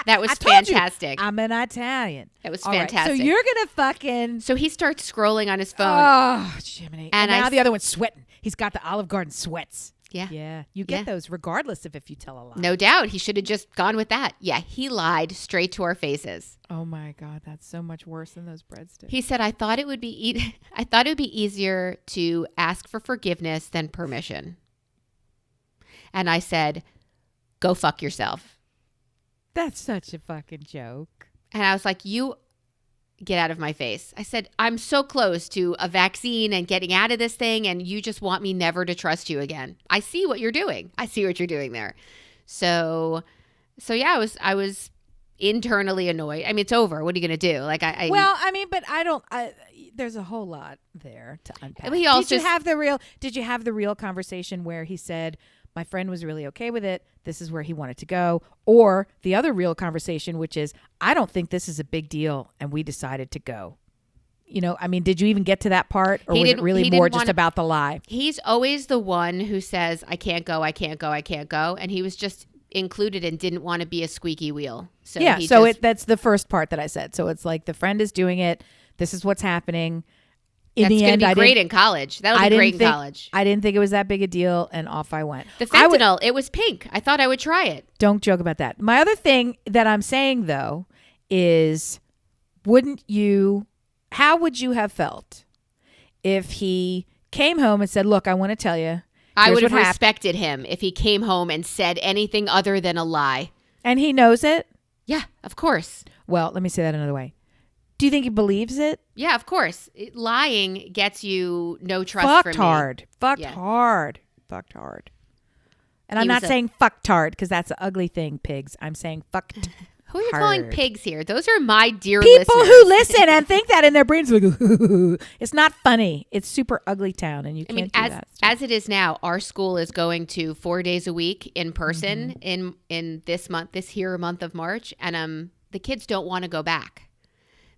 That was I told you, fantastic. I'm an Italian. That was All right, fantastic. so you're going to fucking... So he starts scrolling on his phone. Oh, Jiminy. And And now I- the other one's sweating. He's got the Olive Garden sweats. Yeah. Yeah. You get Yeah. those regardless of if you tell a lie. No doubt. He should have just gone with that. Yeah, he lied straight to our faces. Oh, my God. That's so much worse than those breadsticks. He said, I thought it would be easier to ask for forgiveness than permission. And I said, go fuck yourself. That's such a fucking joke. And I was like, you get out of my face. I said, I'm so close to a vaccine and getting out of this thing, and you just want me never to trust you again. I see what you're doing. I see what you're doing there. So yeah, I was internally annoyed. I mean, it's over. What are you going to do? Like Well, I mean, but there's a whole lot there to unpack. But he also did you have the real conversation where he said, my friend was really okay with it. This is where he wanted to go. Or the other real conversation, which is, I don't think this is a big deal, and we decided to go. You know, I mean, did you even get to that part? Or was it really more just about the lie? He's always the one who says, I can't go, I can't go, I can't go. And he was just included and didn't want to be a squeaky wheel. So yeah, he so just, that's the first part that I said. So it's like the friend is doing it. This is what's happening. In that's the going end, to be I great didn't- in college. That'll I be great didn't in think- college. I didn't think it was that big a deal, and off I went. The I would- fentanyl, it was pink. I thought I would try it. Don't joke about that. My other thing that I'm saying, though, is how would you have felt if he came home and said, look, I want to tell you. I would have what happened. respected him if he came home and said anything other than a lie. And he knows it? Yeah, of course. Well, let me say that another way. Do you think he believes it? Yeah, of course. Lying gets you no trust Fucked from me. hard. Fucked Yeah. hard. Fucked hard. And He I'm not was a- saying fucked hard because that's an ugly thing, pigs. I'm saying fucked Who are you calling hard. pigs here? Those are my dear People listeners. who listen and think that in their brains, like, it's not funny. It's super ugly town, and you I can't mean, do as that. as it is now, our school is going to 4 days a week in person Mm-hmm. in this month of March, and the kids don't want to go back.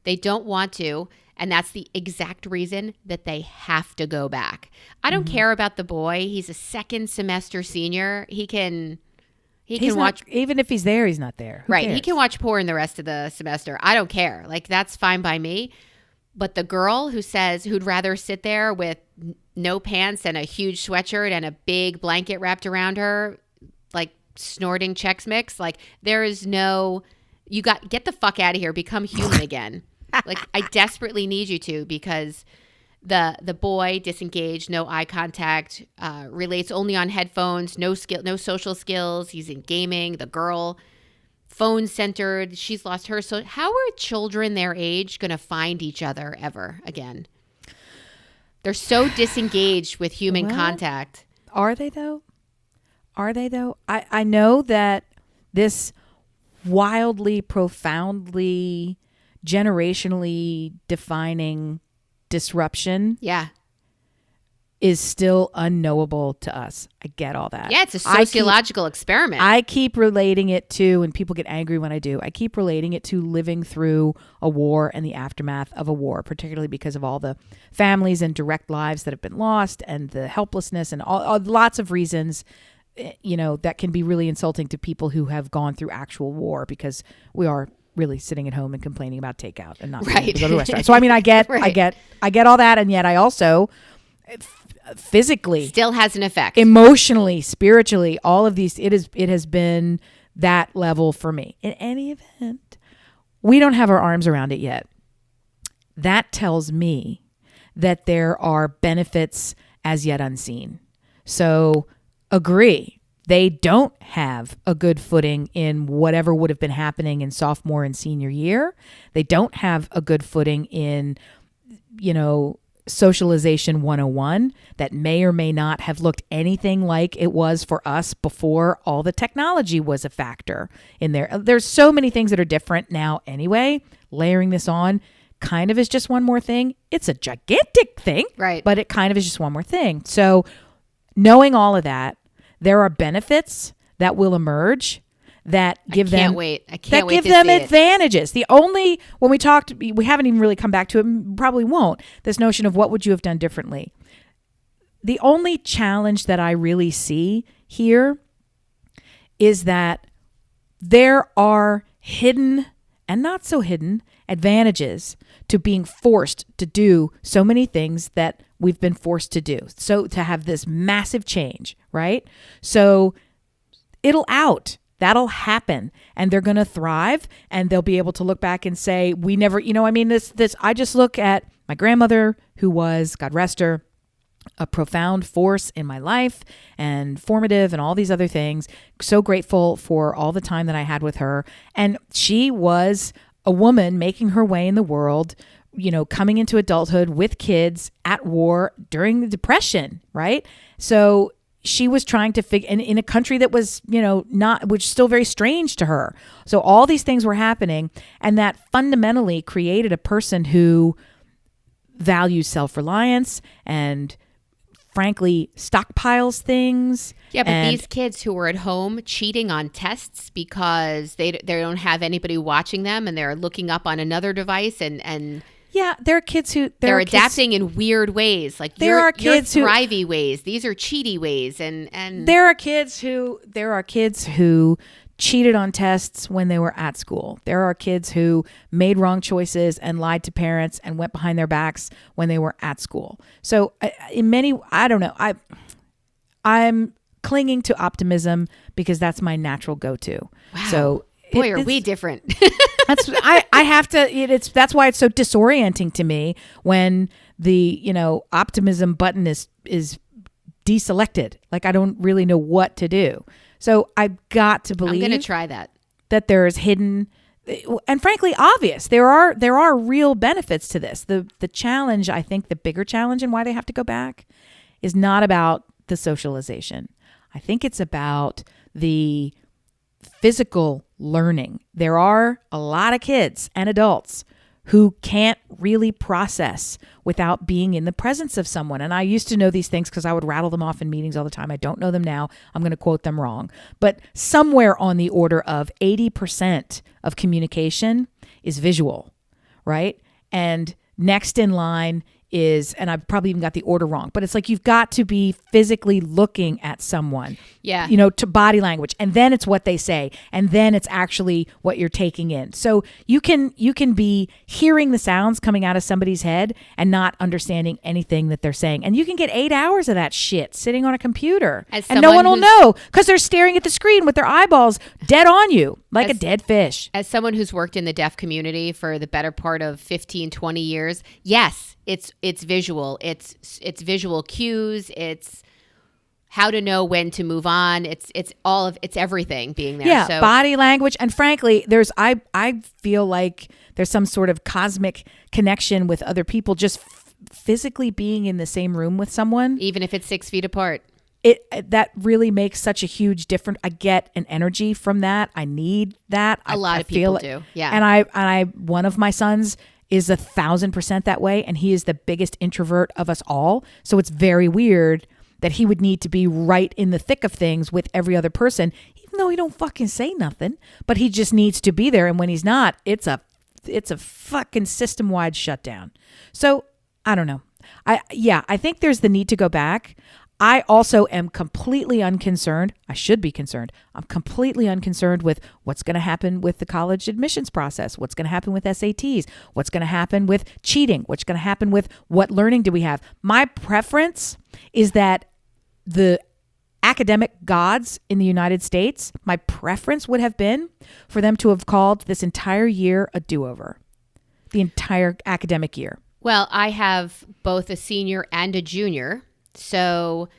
They don't want to, and that's the exact reason that they have to go back. I don't Mm-hmm. care about the boy. He's a second semester senior. He can He's watch. not, even if he's there, he's not there. Who Right. He cares? can watch porn the rest of the semester. I don't care. Like, that's fine by me. But the girl who'd rather sit there with no pants and a huge sweatshirt and a big blanket wrapped around her, like snorting Chex Mix, like, there is no, get the fuck out of here. Become human again. Like, I desperately need you to, because the boy, disengaged, no eye contact, relates only on headphones, no social skills. He's in gaming. The girl, phone centered. She's lost her. So how are children their age going to find each other ever again? They're so disengaged with human Well, contact. Are they though? Are they though? I know that this wildly, profoundly, generationally defining disruption Yeah. is still unknowable to us. I get all that. Yeah, it's a I keep- sociological experiment. I keep relating it to, and people get angry when I do, I keep relating it to living through a war and the aftermath of a war, particularly because of all the families and direct lives that have been lost and the helplessness and all lots of reasons, that can be really insulting to people who have gone through actual war, because we are really sitting at home and complaining about takeout and not being able to go to a restaurant. So I mean, I get all that. And yet I also physically, Still has an effect. emotionally, spiritually, all of these, it has been that level for me. In any event, we don't have our arms around it yet. That tells me that there are benefits as yet unseen. So agree. They don't have a good footing in whatever would have been happening in sophomore and senior year. They don't have a good footing in, socialization 101 that may or may not have looked anything like it was for us before all the technology was a factor in there. There's so many things that are different now anyway. Layering this on kind of is just one more thing. It's a gigantic thing, right? But it kind of is just one more thing. So knowing all of that, there are benefits that will emerge that give them advantages. The only, when we talked, we haven't even really come back to it, probably won't, this notion of what would you have done differently. The only challenge that I really see here is that there are hidden and not so hidden advantages to being forced to do so many things that we've been forced to do. So to have this massive change, right? So it'll out. That'll happen, and they're going to thrive, and they'll be able to look back and say, we never, I just look at my grandmother, who was, God rest her, a profound force in my life and formative and all these other things. So grateful for all the time that I had with her. And she was a woman making her way in the world, coming into adulthood with kids at war during the Depression, right? So she was trying to figure, and in a country that was, which is still very strange to her. So all these things were happening, and that fundamentally created a person who values self-reliance and frankly stockpiles things. Yeah, but these kids who were at home cheating on tests because they don't have anybody watching them, and they're looking up on another device and yeah, there are kids who they're adapting in weird ways. Like there are kids who thrivey ways. These are cheaty ways, and there are kids who cheated on tests when they were at school. There are kids who made wrong choices and lied to parents and went behind their backs when they were at school. So I don't know. I'm clinging to optimism because that's my natural go-to. Wow. So boy, are we different. I have to, that's why it's so disorienting to me when the, optimism button is deselected. Like I don't really know what to do. So I've got to believe I'm going to try that there is hidden and frankly obvious. There are real benefits to this. The challenge, I think the bigger challenge and why they have to go back is not about the socialization. I think it's about the physical learning. There are a lot of kids and adults who can't really process without being in the presence of someone. And I used to know these things because I would rattle them off in meetings all the time. I don't know them now. I'm going to quote them wrong. But somewhere on the order of 80% of communication is visual, right? And next in line is, and I've probably even got the order wrong, but it's like you've got to be physically looking at someone, to body language, and then it's what they say, and then it's actually what you're taking in. So you can be hearing the sounds coming out of somebody's head and not understanding anything that they're saying, and you can get 8 hours of that shit sitting on a computer, and no one will know because they're staring at the screen with their eyeballs dead on you like a dead fish. As someone who's worked in the deaf community for the better part of 15, 20 years, yes, it's visual. It's visual cues. It's how to know when to move on. It's everything being there. Yeah, so, body language, and frankly, I feel like there's some sort of cosmic connection with other people just physically being in the same room with someone, even if it's 6 feet apart. That really makes such a huge difference. I get an energy from that. I need that. A lot of people do. Yeah, and I one of my sons is 1,000% that way, and he is the biggest introvert of us all. So it's very weird that he would need to be right in the thick of things with every other person, even though he don't fucking say nothing. But he just needs to be there, and when he's not, it's a fucking system-wide shutdown. So I don't know. I think there's the need to go back. I also am completely unconcerned. I should be concerned. I'm completely unconcerned with what's going to happen with the college admissions process, what's going to happen with SATs, what's going to happen with cheating, what's going to happen with what learning do we have. My preference is that the academic gods in the United States, my preference would have been for them to have called this entire year a do-over, the entire academic year. Well, I have both a senior and a junior. So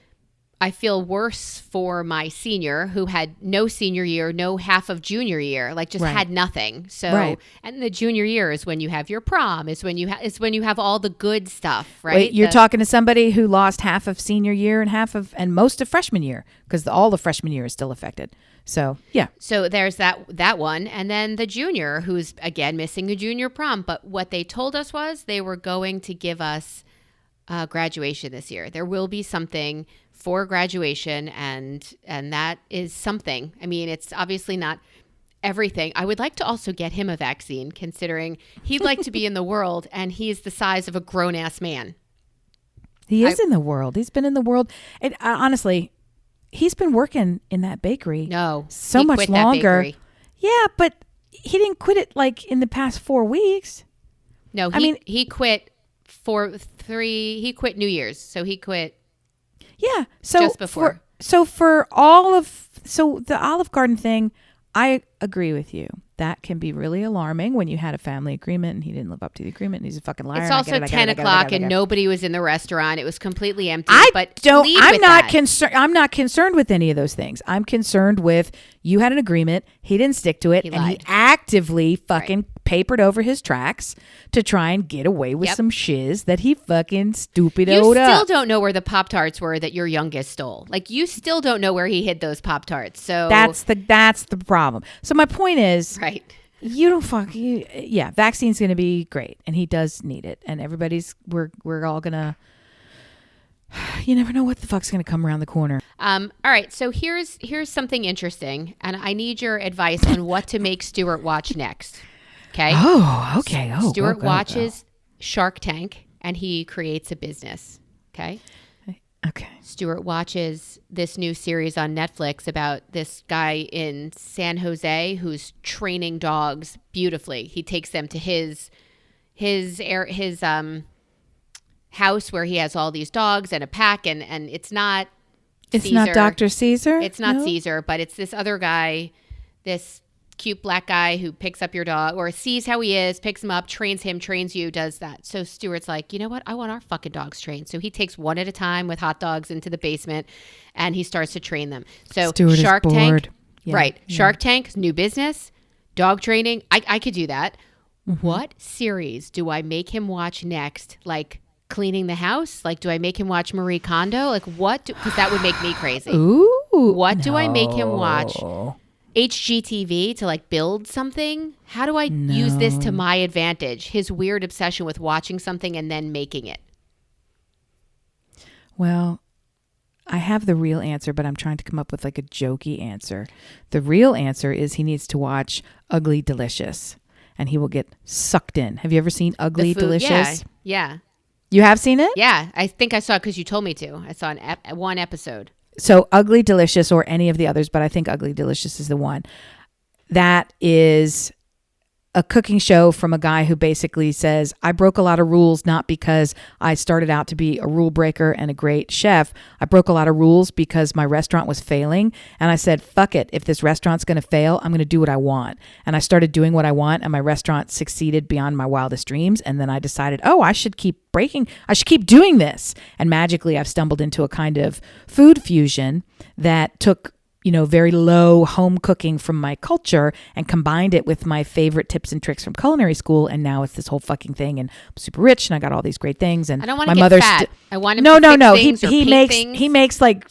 I feel worse for my senior who had no senior year, no half of junior year, like just Right. had nothing. So, Right. and the junior year is when you have your prom, is when you have all the good stuff, right? Wait, you're talking to somebody who lost half of senior year and most of freshman year, because all the freshman year is still affected. So yeah. So there's that one, and then the junior who's again missing a junior prom. But what they told us was they were going to give us graduation this year. There will be something for graduation, and that is something. I mean, it's obviously not everything. I would like to also get him a vaccine, considering he'd like to be in the world, and he's the size of a grown ass man. He is in the world. He's been in the world. And honestly, he's been working in that bakery No, so he much quit that longer. bakery. Yeah, but he didn't quit it like in the past 4 weeks. No, he quit he quit New Year's, so he quit. Yeah. So Just before. For the Olive Garden thing, I agree with you. That can be really alarming when you had a family agreement and he didn't live up to the agreement and he's a fucking liar. It's and I also get it, I get 10 it, I get it, I o'clock get it, I and get it. nobody was in the restaurant. It was completely empty. I but don't. lead I'm with not that. concerned. I'm not concerned with any of those things. I'm concerned with you had an agreement. He didn't stick to it, He and he lied. actively fucking papered over his tracks to try and get away with Yep. some shiz that he fucking stupidoed You still up. don't know where the Pop-Tarts were that your youngest stole. Like, you still don't know where he hid those Pop-Tarts. So That's the problem. So my point is, right. you don't fuck you. Yeah, vaccine's going to be great, and he does need it, and we're all gonna. You never know what the fuck's going to come around the corner. All right. So here's something interesting, and I need your advice on what to make Stuart watch next. Okay. Oh, okay. Oh, Stuart go. watches Shark Tank, and he creates a business. Okay. Okay. Stuart watches this new series on Netflix about this guy in San Jose who's training dogs beautifully. He takes them to his house where he has all these dogs and a pack, and it's not It's Caesar. not Dr. Caesar? It's not No? Caesar, but it's this other guy, this cute black guy who picks up your dog or sees how he is, picks him up, trains you, does that. So Stuart's like, you know what? I want our fucking dogs trained. So he takes one at a time with hot dogs into the basement and he starts to train them. So Stuart Shark is Tank, bored. Yeah, right. yeah. Shark Tank, new business, dog training. I could do that. Mm-hmm. What series do I make him watch next? Like cleaning the house? Like, do I make him watch Marie Kondo? Like what? Because that would make me crazy. Ooh. What do I make him watch? No. HGTV to like build something? How do I use this to my advantage? His weird obsession with watching something and then making it. Well, I have the real answer, but I'm trying to come up with like a jokey answer. The real answer is he needs to watch Ugly Delicious and he will get sucked in. Have you ever seen Ugly The food- Delicious? Yeah. You have seen it? Yeah. I think I saw it because you told me to. I saw one episode. So Ugly Delicious or any of the others, but I think Ugly Delicious is the one. That is a cooking show from a guy who basically says, I broke a lot of rules, not because I started out to be a rule breaker and a great chef. I broke a lot of rules because my restaurant was failing. And I said, fuck it. If this restaurant's going to fail, I'm going to do what I want. And I started doing what I want and my restaurant succeeded beyond my wildest dreams. And then I decided, I should keep doing this. And magically I've stumbled into a kind of food fusion that took very low home cooking from my culture and combined it with my favorite tips and tricks from culinary school. And now it's this whole fucking thing. And I'm super rich and I got all these great things. And I don't want my to get mother fat. I want him no. to fix things or paint things. He makes like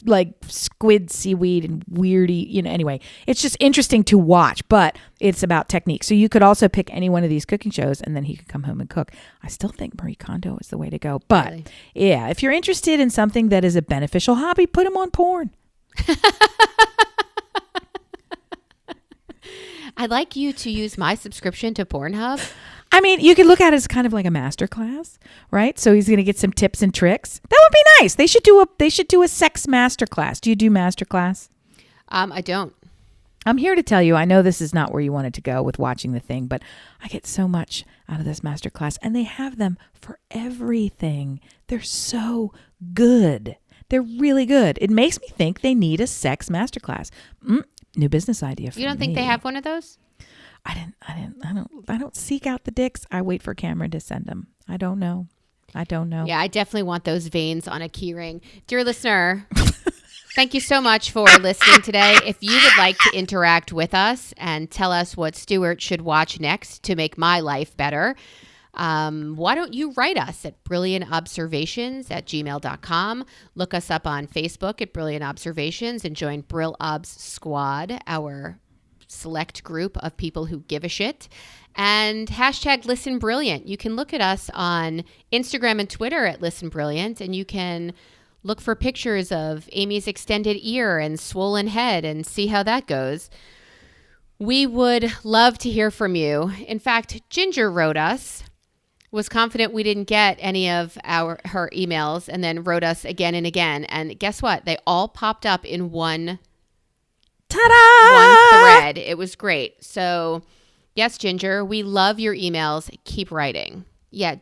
squid seaweed and weirdy, anyway, it's just interesting to watch, but it's about technique. So you could also pick any one of these cooking shows and then he could come home and cook. I still think Marie Kondo is the way to go. But Really? yeah, if you're interested in something that is a beneficial hobby, put him on porn. I'd like you to use my subscription to Pornhub. I mean, you could look at it as kind of like a master class, right? So he's going to get some tips and tricks. That would be nice. They should do a sex master class. Do you do master class? I don't. I'm here to tell you, I know this is not where you wanted to go with watching the thing, but I get so much out of this master class and they have them for everything. They're so good. They're really good. It makes me think they need a sex master class. New business idea for me. You don't think they have one of those? I don't seek out the dicks. I wait for Cameron to send them. I don't know. Yeah, I definitely want those veins on a key ring. Dear listener, Thank you so much for listening today. If you would like to interact with us and tell us what Stuart should watch next to make my life better, why don't you write us at brilliantobservations@gmail.com. Look us up on Facebook at Brilliant Observations and join Brill Obs Squad, our select group of people who give a shit. And hashtag Listen Brilliant. You can look at us on Instagram and Twitter at Listen Brilliant, and you can look for pictures of Amy's extended ear and swollen head and see how that goes. We would love to hear from you. In fact, Ginger wrote us, was confident we didn't get any of her emails, and then wrote us again and again. And guess what? They all popped up in one thread. It was great. So yes, Ginger, we love your emails. Keep writing. Yeah,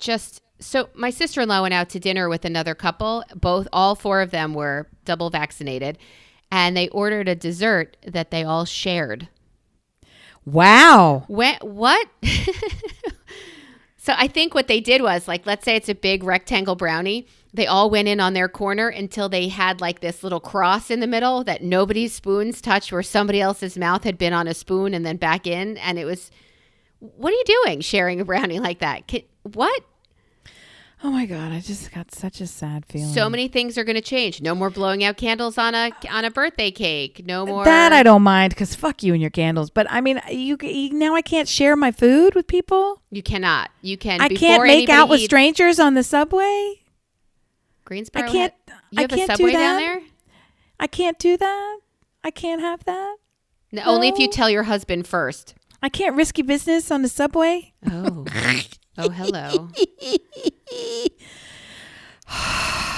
so my sister-in-law went out to dinner with another couple. All four of them were double vaccinated, and they ordered a dessert that they all shared. Wow. What? So I think what they did was, like, let's say it's a big rectangle brownie. They all went in on their corner until they had like this little cross in the middle that nobody's spoons touched, where somebody else's mouth had been on a spoon and then back in. And it was, what are you doing sharing a brownie like that? What? Oh my God, I just got such a sad feeling. So many things are going to change. No more blowing out candles on a birthday cake. No more. That I don't mind, because fuck you and your candles. But I mean, you now I can't share my food with people. You cannot. You can. I can't make out with strangers on the subway. Greensboro. I can't. You have I can't a subway do that. down there? I can't do that. I can't have that. No, only if you tell your husband first. I can't risky business on the subway. Oh. Oh, hello.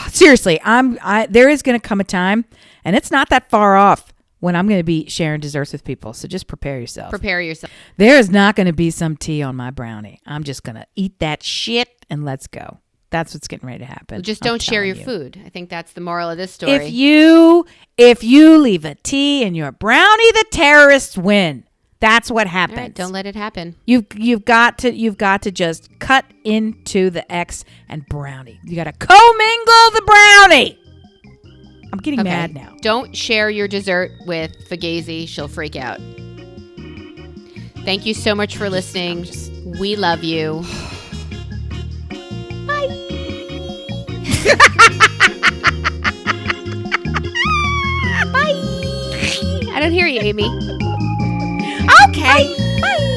Seriously, there is going to come a time, and it's not that far off, when I'm going to be sharing desserts with people. So just prepare yourself. Prepare yourself. There is not going to be some tea on my brownie. I'm just going to eat that shit and let's go. That's what's getting ready to happen. Well, just don't share your food. I think that's the moral of this story. If you leave a tea in your brownie, the terrorists win. That's what happens. All right, don't let it happen. You've got to just cut into the X and brownie. You got to commingle the brownie. I'm getting mad now. Don't share your dessert with Fugazi. She'll freak out. Thank you so much for listening. We love you. Bye. Bye. I don't hear you, Amy. Okay. Bye.